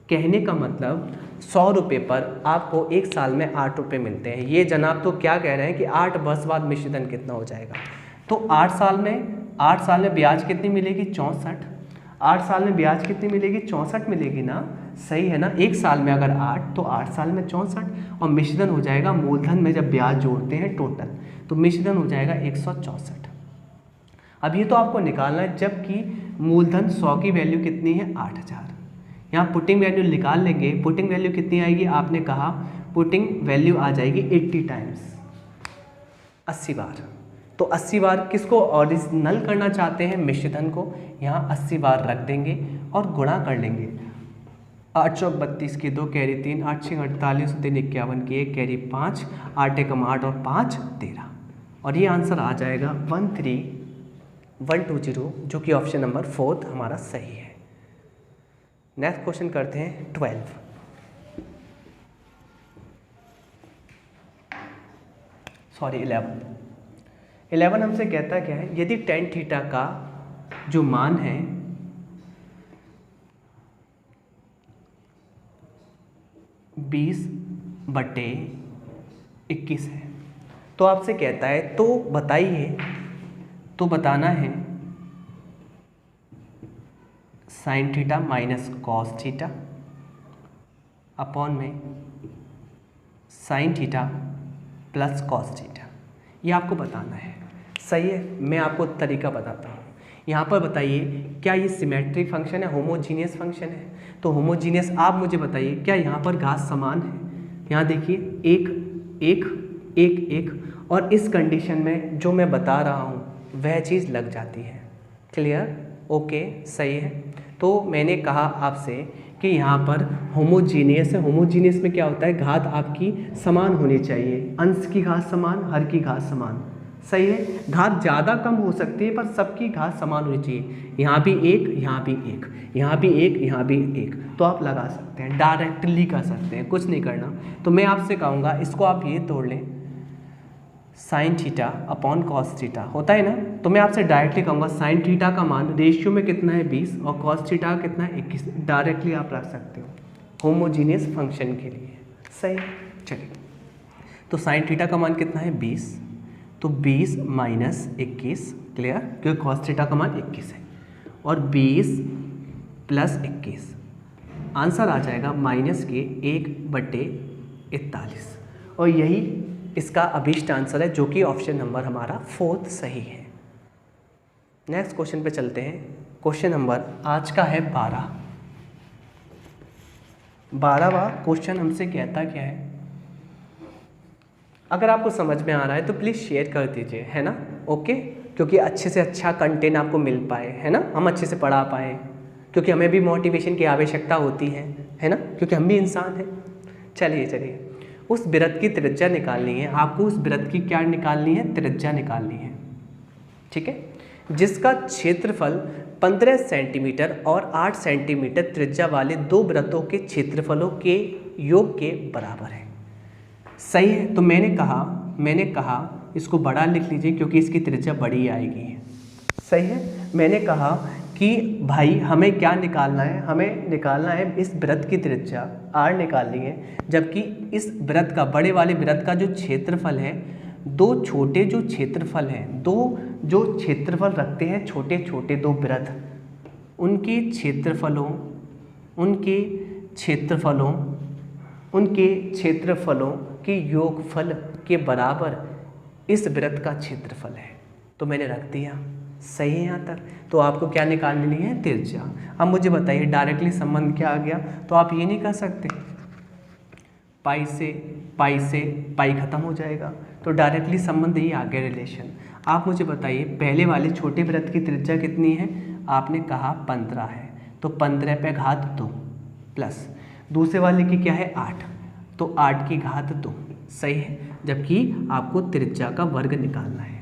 S1: कहने का मतलब 100 रुपये पर आपको 1 साल में 8 रुपये मिलते हैं। ये जनाब तो क्या कह रहे हैं कि 8 वर्ष बाद मिश्रधन कितना हो जाएगा? तो 8 साल में ब्याज कितनी मिलेगी? 64। 8 साल में ब्याज कितनी मिलेगी? 64 मिलेगी ना, सही है ना। 1 साल में अगर 8 तो 8 साल में 64, और मिश्रधन हो जाएगा मूलधन में जब ब्याज जोड़ते हैं टोटल, तो मिश्रधन हो जाएगा 164। अब ये तो आपको निकालना है, जबकि मूलधन 100 की वैल्यू कितनी है? 8,000। यहाँ पुटिंग वैल्यू निकाल लेंगे। पुटिंग वैल्यू कितनी आएगी? आपने कहा पुटिंग वैल्यू आ जाएगी 80 टाइम्स, 80 बार। तो 80 बार किसको ओरिजिनल करना चाहते हैं? मिश्रधन को। यहाँ 80 बार रख देंगे और गुणा कर लेंगे। 8 चौक 32 की 2 कैरी 3, 8 6 48 3 51 की 1 कैरी 5, 8 एकम 8 और 5 13, और ये आंसर आ जाएगा 13120, जो कि ऑप्शन नंबर 4 हमारा सही है। नेक्स्ट क्वेश्चन करते हैं 12। सॉरी 11 हमसे कहता क्या है? यदि tan थीटा का जो मान है 20/21 है, तो आपसे कहता है तो बताइए, तो बताना है sin theta minus cos theta upon में sin theta plus cos theta, ये आपको बताना है। सही है, मैं आपको तरीका बताता हूँ। यहाँ पर बताइए क्या ये सिमेट्रिक फंक्शन है, होमोजीनियस फंक्शन है? तो होमोजीनियस, आप मुझे बताइए क्या यहाँ पर घात समान है? यहाँ देखिए 1 1 1 1, और इस कंडीशन में जो मैं बता रहा हूँ वह चीज़ लग जाती है। क्लियर? ओके, सही है। तो मैंने कहा आपसे कि यहाँ पर होमोजीनियस है। होमोजीनियस में क्या होता है, घात आपकी समान होनी चाहिए, अंश की घात समान, हर की घात समान। सही है, घात ज़्यादा कम हो सकती है पर सबकी घात समान होनी चाहिए। यहाँ भी एक, यहाँ भी एक, यहाँ भी एक, यहाँ भी एक, तो आप लगा सकते हैं, डायरेक्टली कर सकते हैं, कुछ नहीं करना। तो मैं आपसे कहूँगा इसको आप ये तोड़ लें, sine theta upon cos theta होता है ना, तो मैं आपसे डायरेक्टली कहूँगा साइन थीटा का मान रेशियो में कितना है 20 और कॉस थीटा का कितना है 21, डायरेक्टली आप रख सकते हो होमोजीनियस फंक्शन के लिए। सही, चलिए तो साइन थीटा का मान कितना है 20, तो 20 माइनस 21, क्लियर, क्योंकि कॉस थीटा का मान 21 है, और 20 प्लस 21 आंसर आ जाएगा माइनस के 1/41, और यही इसका अभीष्ट आंसर है, जो कि ऑप्शन नंबर हमारा 4 सही है। नेक्स्ट क्वेश्चन पे चलते हैं। क्वेश्चन नंबर आज का है 12वां क्वेश्चन हमसे कहता क्या है, अगर आपको समझ में आ रहा है तो प्लीज़ शेयर कर दीजिए, है ना, ओके, क्योंकि अच्छे से अच्छा कंटेंट आपको मिल पाए, है ना, हम अच्छे से पढ़ा पाएँ, क्योंकि हमें भी मोटिवेशन की आवश्यकता होती है ना, क्योंकि हम भी इंसान हैं। चलिए उस वृत्त की त्रिज्या निकालनी है आपको, उस वृत्त की क्या निकालनी है, त्रिज्या निकालनी है, ठीक है, जिसका क्षेत्रफल 15 सेंटीमीटर और 8 सेंटीमीटर त्रिज्या वाले दो वृत्तों के क्षेत्रफलों के योग के बराबर है। सही है, तो मैंने कहा इसको बड़ा लिख लीजिए क्योंकि इसकी त्रिज्या बड़ी आएगी। सही है, मैंने कहा कि भाई हमें क्या निकालना है, हमें निकालना है इस वृत्त की त्रिज्या r निकालनी है, जबकि इस वृत्त का, बड़े वाले वृत्त का जो क्षेत्रफल है, दो छोटे जो क्षेत्रफल हैं, दो जो क्षेत्रफल रखते हैं छोटे छोटे दो वृत्त, उनके क्षेत्रफलों के योगफल के बराबर इस वृत्त का क्षेत्रफल है। तो मैंने रख दिया, सही है यहाँ तक। तो आपको क्या निकालनी है, त्रिज्या। अब मुझे बताइए डायरेक्टली संबंध क्या आ गया, तो आप ये नहीं कर सकते, पाई से पाई खत्म हो जाएगा, तो डायरेक्टली संबंध ही आ गया, रिलेशन। आप मुझे बताइए पहले वाले छोटे वृत्त की त्रिज्या कितनी है, आपने कहा 15 है, तो 15 पे घात 2 प्लस दूसरे वाले की क्या है 8, तो 8 की घात 2, सही है, जबकि आपको त्रिज्या का वर्ग निकालना है।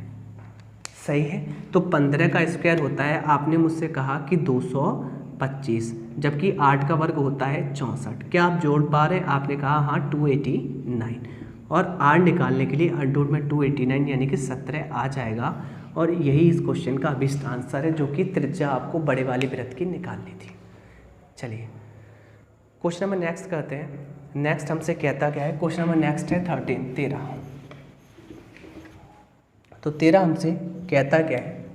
S1: सही है, तो 15 का स्क्वायर होता है, आपने मुझसे कहा कि 225, जबकि 8 का वर्ग होता है 64। क्या आप जोड़ पा रहे हैं, आपने कहा हाँ 289, और r निकालने के लिए अंडर में 289 यानी कि 17 आ जाएगा, और यही इस क्वेश्चन का अभिष्ट आंसर है, जो कि त्रिज्या आपको बड़े वाले वृत्त की निकालनी थी। चलिए क्वेश्चन नंबर नेक्स्ट करते हैं। नेक्स्ट हमसे कहता क्या है, क्वेश्चन नंबर नेक्स्ट है 13। तो 13 हमसे कहता क्या है,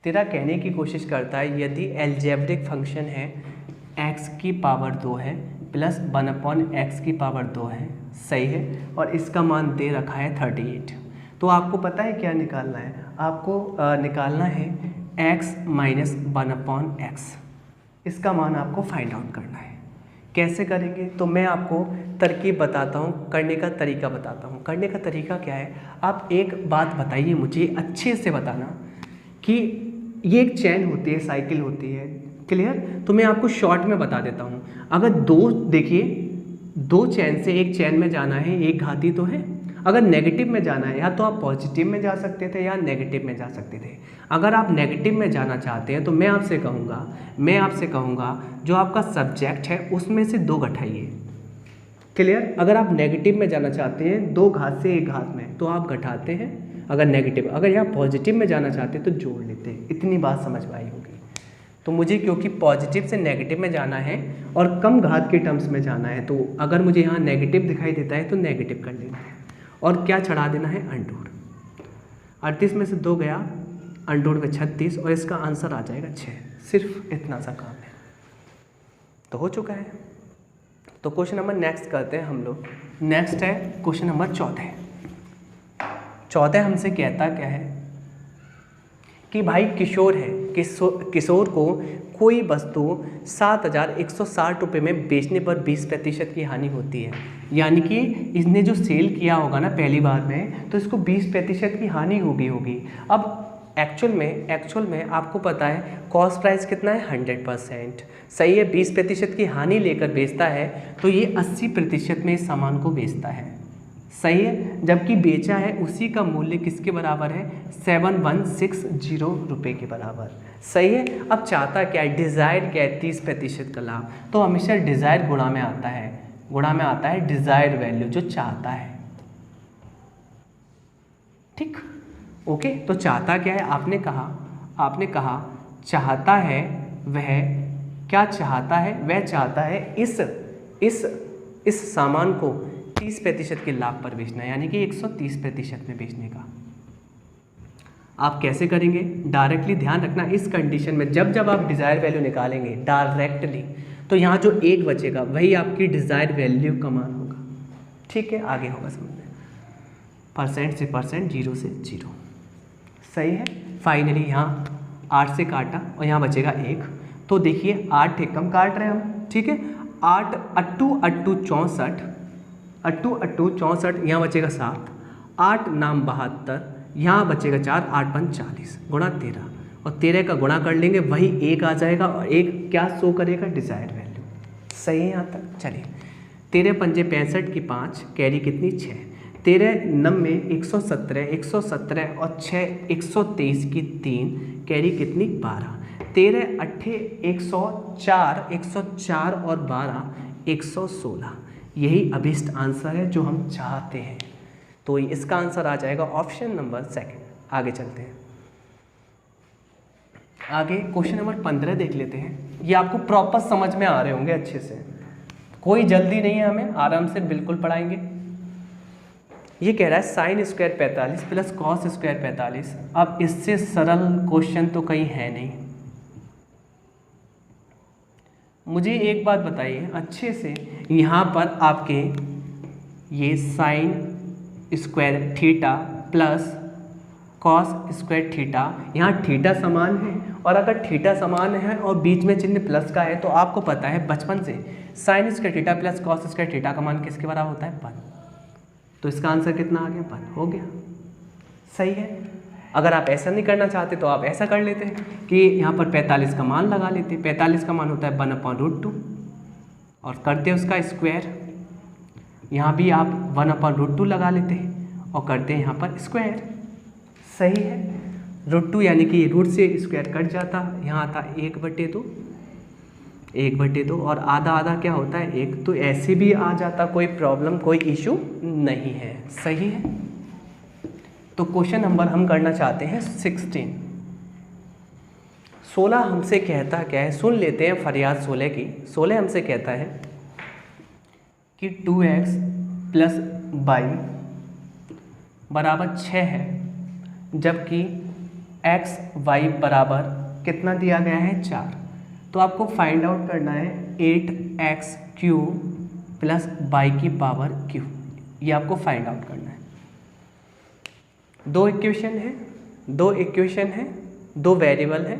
S1: 13 कहने की कोशिश करता है यदि एल्जेब्रिक फंक्शन है x की पावर 2 है प्लस 1/x की पावर 2 है, सही है, और इसका मान दे रखा है 38। तो आपको पता है क्या निकालना है, आपको निकालना है x माइनस 1/x, इसका मान आपको फाइंड आउट करना है। कैसे करेंगे, तो मैं आपको तरकीब बताता हूँ, करने का तरीका बताता हूँ। करने का तरीका क्या है, आप एक बात बताइए मुझे, अच्छे से बताना कि ये एक चैन होती है, साइकिल होती है, क्लियर, तो मैं आपको शॉर्ट में बता देता हूँ। अगर देखिए दो चैन से एक चैन में जाना है, एक घाती तो है, अगर नेगेटिव में जाना है या तो आप पॉजिटिव में जा सकते थे या नेगेटिव में जा सकते थे। अगर आप नेगेटिव में जाना चाहते हैं तो मैं आपसे कहूँगा जो आपका सब्जेक्ट है उसमें से 2 घटाइए, क्लियर। अगर आप नेगेटिव में जाना चाहते हैं 2 घात से 1 घात में, तो आप घटाते हैं अगर नेगेटिव, अगर यहाँ पॉजिटिव में जाना चाहते हैं तो जोड़ लेते हैं। इतनी बात समझ में आई होगी। तो मुझे क्योंकि पॉजिटिव से नेगेटिव में जाना है और कम घात के टर्म्स में जाना है, तो अगर मुझे यहाँ नेगेटिव दिखाई देता है तो नेगेटिव कर लेना है, और क्या चढ़ा देना है अंडूर। 38 में से 2 गया, अंडूर में 36, और इसका आंसर आ जाएगा 6। सिर्फ इतना सा काम है, तो हो चुका है। तो क्वेश्चन नंबर नेक्स्ट करते हैं हम लोग। नेक्स्ट है क्वेश्चन नंबर 14। 14 हमसे कहता क्या है कि भाई किशोर है, किशोर को कोई वस्तु 7,160 रुपये में बेचने पर 20% की हानि होती है। यानी कि इसने जो सेल किया होगा ना पहली बार में, तो इसको 20% की हानि होगी। अब एक्चुअल में आपको पता है कॉस्ट प्राइस कितना है 100%, सही है। 20% की हानि लेकर बेचता है तो ये 80% में इस सामान को बेचता है, सही है। जबकि बेचा है उसी का मूल्य किसके बराबर है 7160 रुपये के बराबर, सही है। अब चाहता क्या है, डिज़ायर क्या है 30% का लाभ, तो हमेशा डिज़ायर गुणा में आता है डिज़ायर वैल्यू जो चाहता है, ठीक, ओके। तो चाहता क्या है, आपने कहा चाहता है, वह क्या चाहता है, वह चाहता है इस सामान को 30% के लाभ पर बेचना है, यानी कि 130% में बेचने का। आप कैसे करेंगे, डायरेक्टली ध्यान रखना इस कंडीशन में जब आप डिज़ायर वैल्यू निकालेंगे डायरेक्टली, तो यहाँ जो 1 बचेगा वही आपकी डिज़ायर वैल्यू का मान होगा, ठीक है। आगे होगा समझ में, परसेंट से परसेंट, 0 से 0, सही है। फाइनली यहाँ 8 से काटा और यहाँ बचेगा 1, तो देखिए 8 एक कम काट रहे हैं हम, ठीक है। 8 अट्टू 64, यहाँ बचेगा 7, 8 नाम 72, यहाँ बचेगा 4, 8 5 40 गुणा 13, और 13 का गुणा कर लेंगे वही 1 आ जाएगा, और 1 क्या शो करेगा, डिज़ायर वैल्यू, सही है यहाँ तक। चलिए 13 पंजे 65 की 5, कैरी कितनी 6, 13 नब्बे 117 और 6 123 की 3, कैरी कितनी 12, 13 अट्ठे 104 और 12 116, यही अभिष्ट आंसर है जो हम चाहते हैं। तो इसका आंसर आ जाएगा ऑप्शन नंबर 2। आगे चलते हैं, आगे क्वेश्चन नंबर 15 देख लेते हैं। ये आपको प्रॉपर समझ में आ रहे होंगे अच्छे से, कोई जल्दी नहीं है, हमें आराम से बिल्कुल पढ़ाएंगे। ये कह रहा है sine square 45 plus cos square 45। अब इससे सरल क्वेश्चन तो कहीं है नहीं। मुझे एक बात बताइए अच्छे से, यहाँ पर आपके ये sine square theta plus cos square theta, यहाँ थीटा समान है, और अगर थीटा समान है और बीच में चिन्ह प्लस का है तो आपको पता है बचपन से sine square theta plus cos square theta का मान किसके बराबर होता है 1। तो इसका आंसर कितना आ गया 1 हो गया, सही है। अगर आप ऐसा नहीं करना चाहते तो आप ऐसा कर लेते हैं कि यहाँ पर 45 का मान लगा लेते हैं। 45 का मान होता है 1/√2 और करते हैं उसका स्क्वायर। यहाँ भी आप 1/√2 लगा लेते हैं और करते हैं यहाँ पर स्क्वायर, सही है। √2 यानी कि रूट से स्क्वायर कट जाता, यहाँ आता 1/2 और आधा आधा क्या होता है 1, तो ऐसे भी आ जाता, कोई प्रॉब्लम कोई इशू नहीं है, सही है। तो क्वेश्चन नंबर हम करना चाहते हैं 16। 16 हमसे कहता क्या है, सुन लेते हैं फरियाद 16 की। 16 हमसे कहता है कि 2x + y बराबर 6 है, जबकि x y बराबर कितना दिया गया है 4। तो आपको फाइंड आउट करना है 8x³ + y की पावर q, ये आपको फाइंड आउट करना है। दो इक्वेशन है, दो वेरिएबल है,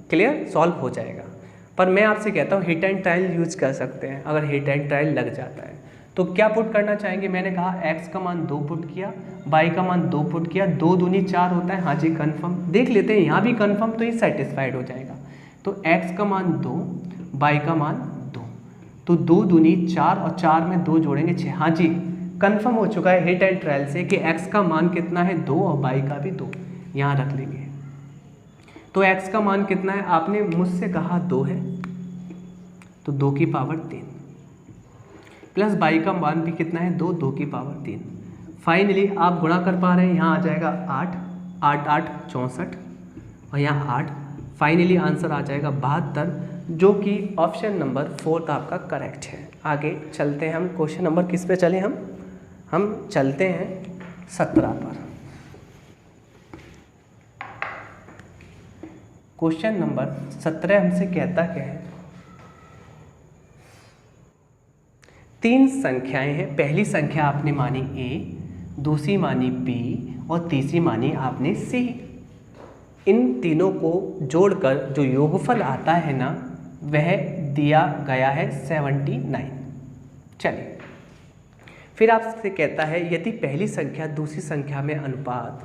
S1: क्लियर, सॉल्व हो जाएगा। पर मैं आपसे कहता हूँ हिट एंड ट्रायल यूज कर सकते हैं। अगर हिट एंड ट्रायल लग जाता है तो क्या पुट करना चाहेंगे, मैंने कहा x का मान 2 पुट किया, y का मान 2 पुट किया, 2 दूनी 4 होता है, हाँ जी कन्फर्म। देख लेते हैं यहाँ भी कन्फर्म, तो ये सेटिस्फाइड हो जाएगा। तो x का मान 2, y का मान 2, तो 2 दूनी 4 और 4 में 2 जोड़ेंगे 6, हाँ जी कन्फर्म हो चुका है हिट एंड ट्रायल से कि x का मान कितना है 2 और y का भी 2, यहाँ रख लेंगे। तो x का मान कितना है, आपने मुझसे कहा 2 है, तो 2 की पावर 3 प्लस y का मान भी कितना है 2, 2 की पावर 3। फाइनली आप गुणा कर पा रहे हैं, यहाँ आ जाएगा 8, 8 8 64 और यहाँ 8, फाइनली आंसर आ जाएगा 72, जो कि ऑप्शन नंबर 4 आपका करेक्ट है। आगे चलते हैं हम, क्वेश्चन नंबर किस पे चले हम चलते हैं 17 पर। क्वेश्चन नंबर 17 हमसे कहता क्या है, 3 संख्याएं हैं। पहली संख्या आपने मानी a, दूसरी मानी b और तीसरी मानी आपने c। इन तीनों को जोड़कर जो योगफल आता है ना, वह दिया गया है 79। चलिए फिर आपसे कहता है यदि पहली संख्या दूसरी संख्या में अनुपात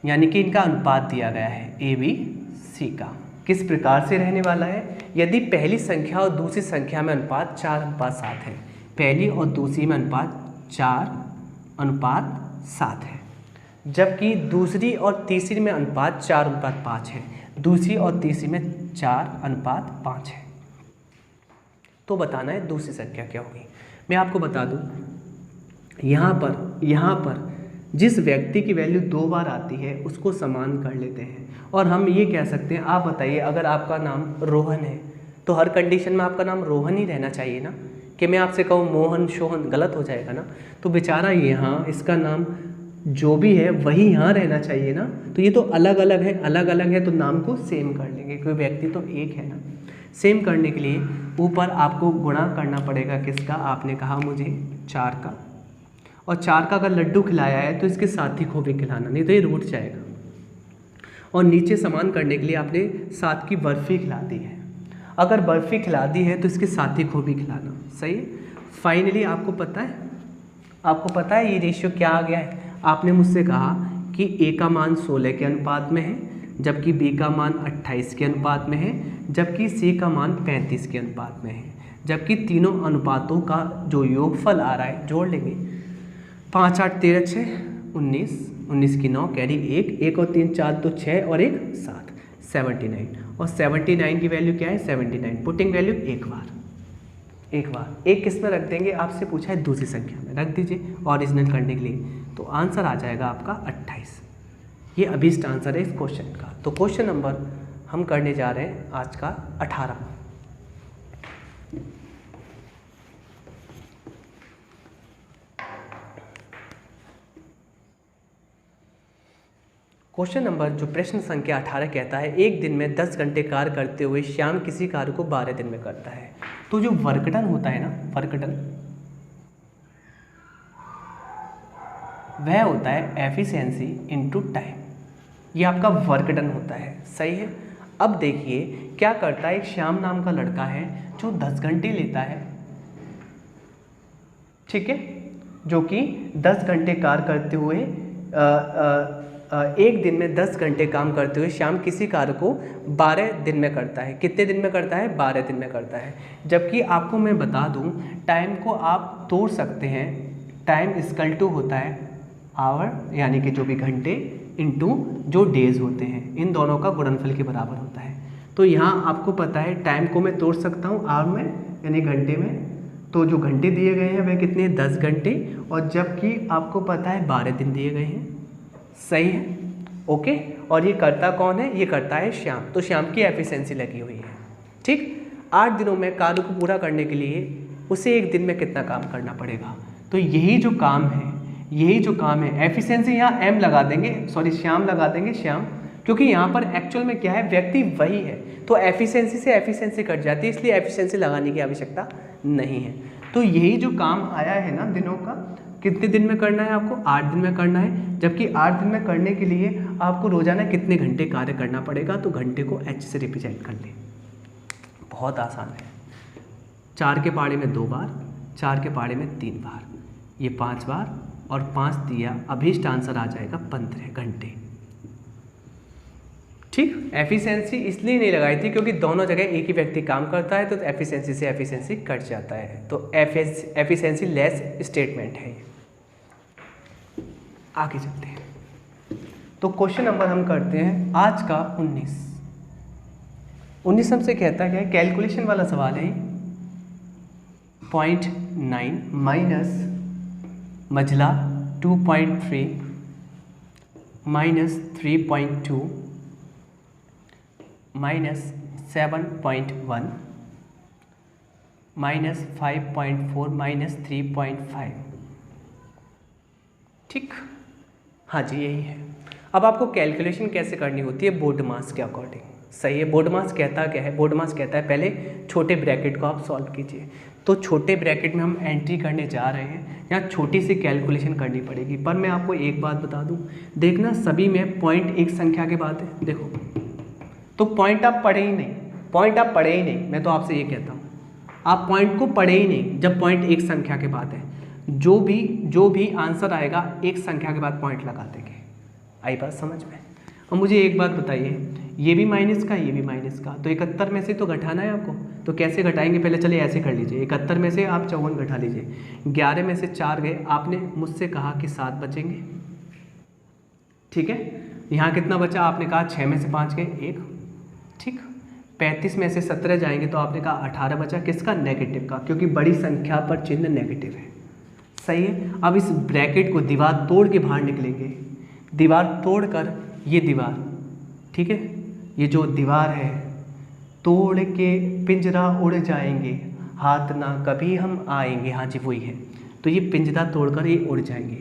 S1: यानी कि इनका अनुपात दिया गया है ABC का। किस प्रकार से रहने वाला है? यदि पहली संख्या और दूसरी संख्या में अनुपात 4:7 है, पहली और दूसरी में अनुपात 4:7 है, जबकि दूसरी और तीसरी में अनुपात 4:5 है, दूसरी और तीसरी में 4:5 है। तो बताना है दूसरी संख्या क्या होगी। मैं आपको बता दूं, यहाँ पर जिस व्यक्ति की वैल्यू 2 बार आती है उसको समान कर लेते हैं, और हम ये कह सकते हैं, आप बताइए अगर आपका नाम रोहन है तो हर कंडीशन में आपका नाम रोहन ही रहना चाहिए ना, कि मैं आपसे कहूँ मोहन शोहन, गलत हो जाएगा ना। तो बेचारा यहाँ इसका नाम जो भी है वही यहाँ रहना चाहिए ना। तो ये तो अलग अलग है तो नाम को सेम कर लेंगे, कोई व्यक्ति तो एक है ना। सेम करने के लिए ऊपर आपको गुणा करना पड़ेगा किसका, आपने कहा मुझे 4 का, और 4 का अगर लड्डू खिलाया है तो इसके साथी को भी खिलाना, नहीं तो ये रूठ जाएगा। और नीचे समान करने के लिए आपने 7 की बर्फ़ी खिला दी है, अगर बर्फ़ी खिला दी है तो इसके साथी को भी खिलाना, सही है। फाइनली आपको पता है ये रेशियो क्या आ गया है। आपने मुझसे कहा कि A का मान 16 के अनुपात में है, जबकि B का मान 28 के अनुपात में है, जबकि C का मान 35 के अनुपात में है, जबकि तीनों अनुपातों का जो योगफल आ रहा है जोड़ लेंगे। 5 8 13 6 19, 19 की 9 कैरी 1 और 3 4 2 6 और 1 7, 79। और 79 की वैल्यू क्या है? 79। पुटिंग वैल्यू एक बार एक किस में रख देंगे, आपसे पूछा है दूसरी संख्या में, रख दीजिए ओरिजिनल करने के लिए, तो आंसर आ जाएगा आपका 28। ये अभीष्ट आंसर है इस क्वेश्चन का। तो क्वेश्चन नंबर हम करने जा रहे हैं आज का 18। क्वेश्चन नंबर जो प्रश्न संख्या 18 कहता है, एक दिन में 10 घंटे कार्य करते हुए श्याम किसी कार्य को 12 दिन में करता है। तो जो वर्क डन होता है ना, वर्क डन, वह होता है एफिशिएंसी इनटू टाइम। ये आपका वर्क डन होता है, सही है। अब देखिए क्या करता है, एक श्याम नाम का लड़का है जो 10 घंटे लेता है, ठीक है, जो कि 10 घंटे कार्य करते हुए एक दिन में 10 घंटे काम करते हुए श्याम किसी कार्य को 12 दिन में करता है। कितने दिन में करता है? 12 दिन में करता है। जबकि आपको मैं बता दूं, टाइम को आप तोड़ सकते हैं, टाइम इक्वल टू होता है आवर, यानी कि जो भी घंटे इनटू जो डेज होते हैं, इन दोनों का गुणनफल के बराबर होता है। तो यहाँ आपको पता है टाइम को मैं तोड़ सकता हूँ आवर में, यानी घंटे में, तो जो घंटे दिए गए हैं वह कितने हैं? 10 घंटे, और जबकि आपको पता है 12 दिन दिए गए हैं, सही है, ओके। और ये करता कौन है? ये करता है श्याम। तो श्याम की एफिशिएंसी लगी हुई है, ठीक। 8 दिनों में कार्य को पूरा करने के लिए उसे एक दिन में कितना काम करना पड़ेगा? तो यही जो काम है, एफिशिएंसी यहाँ एम लगा देंगे, सॉरी श्याम लगा देंगे, श्याम, क्योंकि यहाँ पर एक्चुअल में क्या है, व्यक्ति वही है, तो एफिशिएंसी से एफिशिएंसी कट जाती है, इसलिए एफिशिएंसी लगाने की आवश्यकता नहीं है। तो यही जो काम आया है ना दिनों का, कितने दिन में करना है आपको? 8 दिन में करना है। जबकि 8 दिन में करने के लिए आपको रोजाना कितने घंटे कार्य करना पड़ेगा? तो घंटे को H से रिप्रेजेंट कर लें, बहुत आसान है। 4 के पहाड़े में 2 बार, 4 के पहाड़े में 3 बार, ये 5 बार, और 5 दिया, अभीष्ट आंसर आ जाएगा 15 घंटे, ठीक। एफिशिएंसी इसलिए नहीं लगाई थी क्योंकि दोनों जगह एक ही व्यक्ति काम करता है, तो एफिशिएंसी से एफिशिएंसी कट जाता है, तो एफिशिएंसी लेस स्टेटमेंट है। आगे चलते हैं, तो क्वेश्चन नंबर हम करते हैं आज का 19 हमसे कहता है, कैलकुलेशन वाला सवाल है। 0.9 माइनस मझला 2.3 माइनस 3.2 माइनस 7.1 माइनस 5.4 माइनस 3.5, ठीक। हाँ जी, यही है। अब आपको कैलकुलेशन कैसे करनी होती है? बोर्ड मास के अकॉर्डिंग, सही है। बोर्ड मास कहता क्या है? बोर्ड मास कहता है पहले छोटे ब्रैकेट को आप सॉल्व कीजिए। तो छोटे ब्रैकेट में हम एंट्री करने जा रहे हैं, यहाँ छोटी सी कैलकुलेशन करनी पड़ेगी। पर मैं आपको एक बात बता दूँ, देखना सभी में पॉइंट एक संख्या के बाद है, देखो, तो पॉइंट आप पढ़े ही नहीं, मैं तो आपसे ये कहता हूँ आप पॉइंट को पढ़े ही नहीं। जब पॉइंट एक संख्या के बाद है, जो भी आंसर आएगा एक संख्या के बाद पॉइंट लगा देंगे, आई बात समझ में। अब मुझे एक बात बताइए, ये भी माइनस का, ये भी माइनस का, तो 71 में से तो घटाना है आपको। तो कैसे घटाएंगे, पहले चलिए ऐसे कर लीजिए। 71 में से आप 54 घटा लीजिए, 11 में से 4 गए, आपने मुझसे कहा कि 7 बचेंगे, ठीक है। यहाँ कितना बचा, आपने कहा 6 में से 5 गए 1, ठीक। 35 में से 17 जाएंगे तो आपने कहा 18 बचा, किसका, नेगेटिव का, क्योंकि बड़ी संख्या पर चिन्ह नेगेटिव है, सही है। अब इस ब्रैकेट को दीवार तोड़ के बाहर निकलेंगे, दीवार तोड़कर ये दीवार, ठीक है, ये जो दीवार है तोड़ के पिंजरा उड़ जाएंगे, हाथ ना कभी हम आएंगे, हाँ जी वही है। तो ये पिंजरा तोड़कर ये उड़ जाएंगे,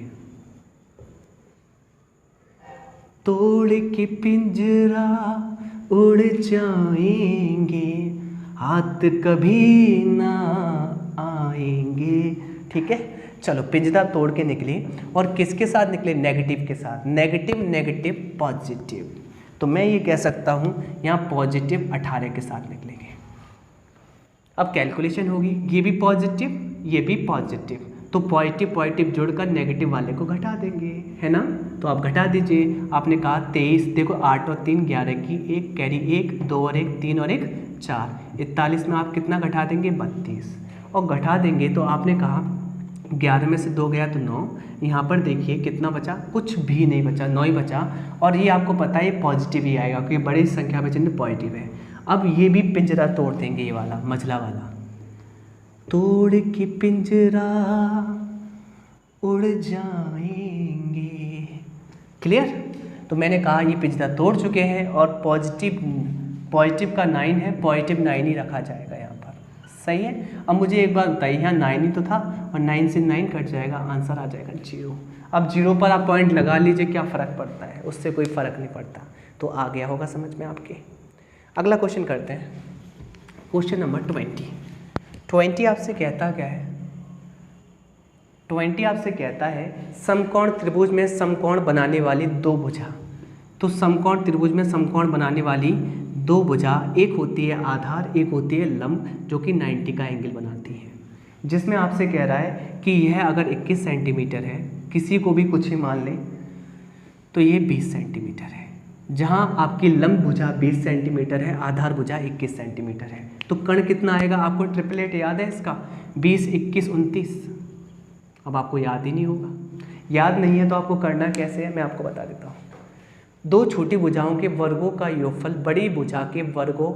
S1: तोड़ के पिंजरा उड़ जाएंगे, हाथ कभी ना आएंगे, ठीक है। चलो पिंजरा तोड़ के निकले, और किसके साथ निकले, नेगेटिव के साथ, नेगेटिव नेगेटिव पॉजिटिव। तो मैं ये कह सकता हूँ यहाँ पॉजिटिव 18 के साथ निकलेंगे। अब कैलकुलेशन होगी, ये भी पॉजिटिव ये भी पॉजिटिव, तो पॉजिटिव पॉजिटिव जोड़कर नेगेटिव वाले को घटा देंगे, है ना। तो आप घटा दीजिए, आपने कहा 23, देखो 8 और 3 11 की 1 कैरी 1 2 और 1 3 और 1 4, 41 में आप कितना घटा देंगे, 32, और घटा देंगे तो आपने कहा 11 में से 2 गया तो 9, यहाँ पर देखिए कितना बचा, कुछ भी नहीं बचा, 9 ही बचा। और ये आपको पता है ये पॉजिटिव ही आएगा क्योंकि बड़ी संख्या में चिन्ह पॉजिटिव है। अब ये भी पिंजरा तोड़ देंगे, ये वाला मझला वाला, तोड़ के पिंजरा उड़ जाएंगे, क्लियर। तो मैंने कहा ये पिंजरा तोड़ चुके हैं, और पॉजिटिव का 9 है, पॉजिटिव 9 ही रखा जाएगा यहाँ पर, सही है। अब मुझे एक बात बताइए, यहाँ 9 ही तो था, और 9 से 9 कट जाएगा, आंसर आ जाएगा 0। अब 0 पर आप पॉइंट लगा लीजिए, क्या फ़र्क पड़ता है, उससे कोई फ़र्क नहीं पड़ता। तो आ गया होगा समझ में आपके। अगला क्वेश्चन करते हैं, क्वेश्चन नंबर 20 आपसे कहता क्या है, 20 आपसे कहता है समकोण त्रिभुज में समकोण बनाने वाली 2 भुजा। तो समकोण त्रिभुज में समकोण बनाने वाली 2 भुजा, एक होती है आधार, एक होती है लंब, जो कि 90 का एंगल बनाती है। जिसमें आपसे कह रहा है कि यह अगर 21 सेंटीमीटर है, किसी को भी कुछ ही मान लें, तो ये 20 सेंटीमीटर है। जहां आपकी लंब भुजा 20 सेंटीमीटर है, आधार भुजा 21 सेंटीमीटर है, तो कर्ण कितना आएगा, आपको ट्रिपलेट याद है इसका, 20 21 29। अब आपको याद ही नहीं होगा, याद नहीं है तो आपको करना कैसे है, मैं आपको बता देता हूँ। 2 छोटी भुजाओं के वर्गों का योगफल बड़ी भुजा के वर्गों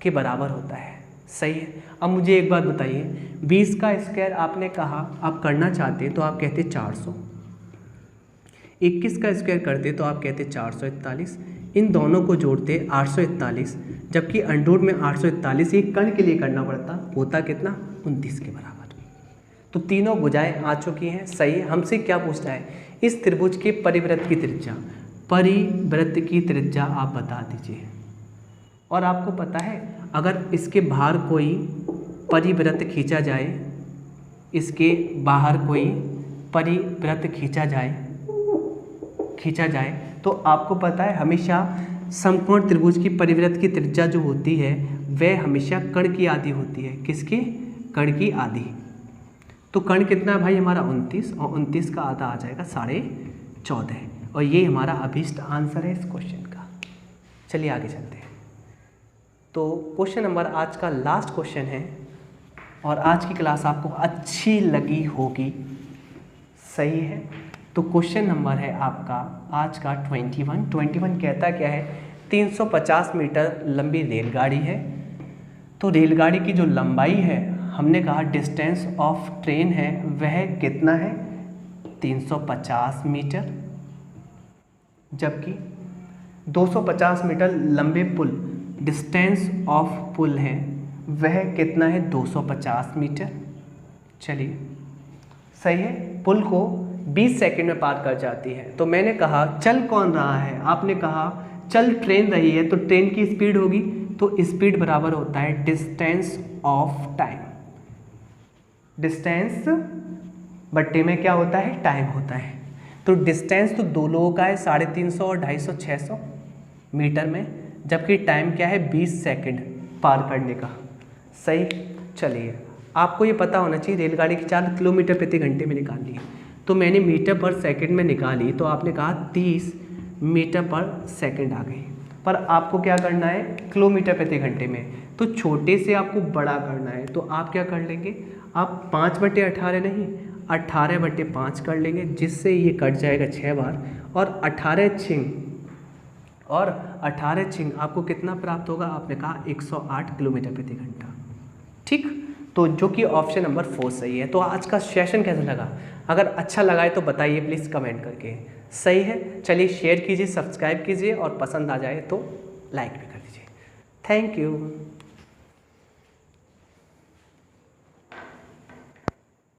S1: के बराबर होता है, सही है। अब मुझे एक बात बताइए, 20 का स्क्वायर आपने कहा आप करना चाहते तो आप कहते 400, 21 का स्क्वायर करते तो आप कहते 441, इन दोनों को जोड़ते 841, जबकि अंडरूट में 841 एक कर्ण के लिए करना पड़ता, होता कितना, 29 के बराबर। तो तीनों भुजाएं आ चुकी हैं, सही है। हमसे क्या पूछना है, इस त्रिभुज के परिवृत्त की त्रिज्या, परिवृत्त की त्रिज्या आप बता दीजिए। और आपको पता है अगर इसके बाहर कोई परिवृत्त खींचा जाए, इसके बाहर कोई परिवृत्त खींचा जाए तो आपको पता है हमेशा समकोण त्रिभुज की परिवृत्त की त्रिज्या जो होती है वह हमेशा कर्ण की आधी होती है। किसकी, कर्ण की आधी। तो कर्ण कितना है भाई हमारा 29, और 29 का आधा आ जाएगा 14.5, और ये हमारा अभीष्ट आंसर है इस क्वेश्चन का। चलिए आगे चलते हैं। तो क्वेश्चन नंबर आज का लास्ट क्वेश्चन है, और आज की क्लास आपको अच्छी लगी होगी, सही है। तो क्वेश्चन नंबर है आपका आज का 21 कहता क्या है, 350 मीटर लंबी रेलगाड़ी है। तो रेलगाड़ी की जो लंबाई है, हमने कहा डिस्टेंस ऑफ ट्रेन है वह कितना है, 350 मीटर, जबकि 250 मीटर लंबे पुल, डिस्टेंस ऑफ पुल है वह कितना है, 250 मीटर। चलिए सही है, पुल को 20 सेकंड में पार कर जाती है। तो मैंने कहा चल कौन रहा है, आपने कहा चल ट्रेन रही है, तो ट्रेन की स्पीड होगी, तो स्पीड बराबर होता है डिस्टेंस ऑफ टाइम। डिस्टेंस बट्टे में क्या होता है, टाइम होता है। तो डिस्टेंस तो 2 लोगों का है, 350 और 250 600 मीटर में, जबकि टाइम क्या है 20 सेकंड पार करने का, सही। चलिए आपको ये पता होना चाहिए रेलगाड़ी की चाल किलोमीटर प्रति घंटे में निकालनी है। तो मैंने मीटर पर सेकंड में निकाली तो आपने कहा 30 मीटर पर सेकंड आ गई, पर आपको क्या करना है किलोमीटर प्रति घंटे में, तो छोटे से आपको बड़ा करना है। तो आप क्या कर लेंगे, आप 5/18 नहीं 18/5 कर लेंगे, जिससे ये कट जाएगा 6 बार और 18 छिंग आपको कितना प्राप्त होगा, आपने कहा 108 किलोमीटर प्रति घंटा। ठीक, तो जो कि ऑप्शन नंबर 4 सही है। तो आज का सेशन कैसा लगा, अगर अच्छा लगा है तो बताइए प्लीज़ कमेंट करके। सही है, चलिए शेयर कीजिए, सब्सक्राइब कीजिए और पसंद आ जाए तो लाइक भी कर दीजिए। Thank you.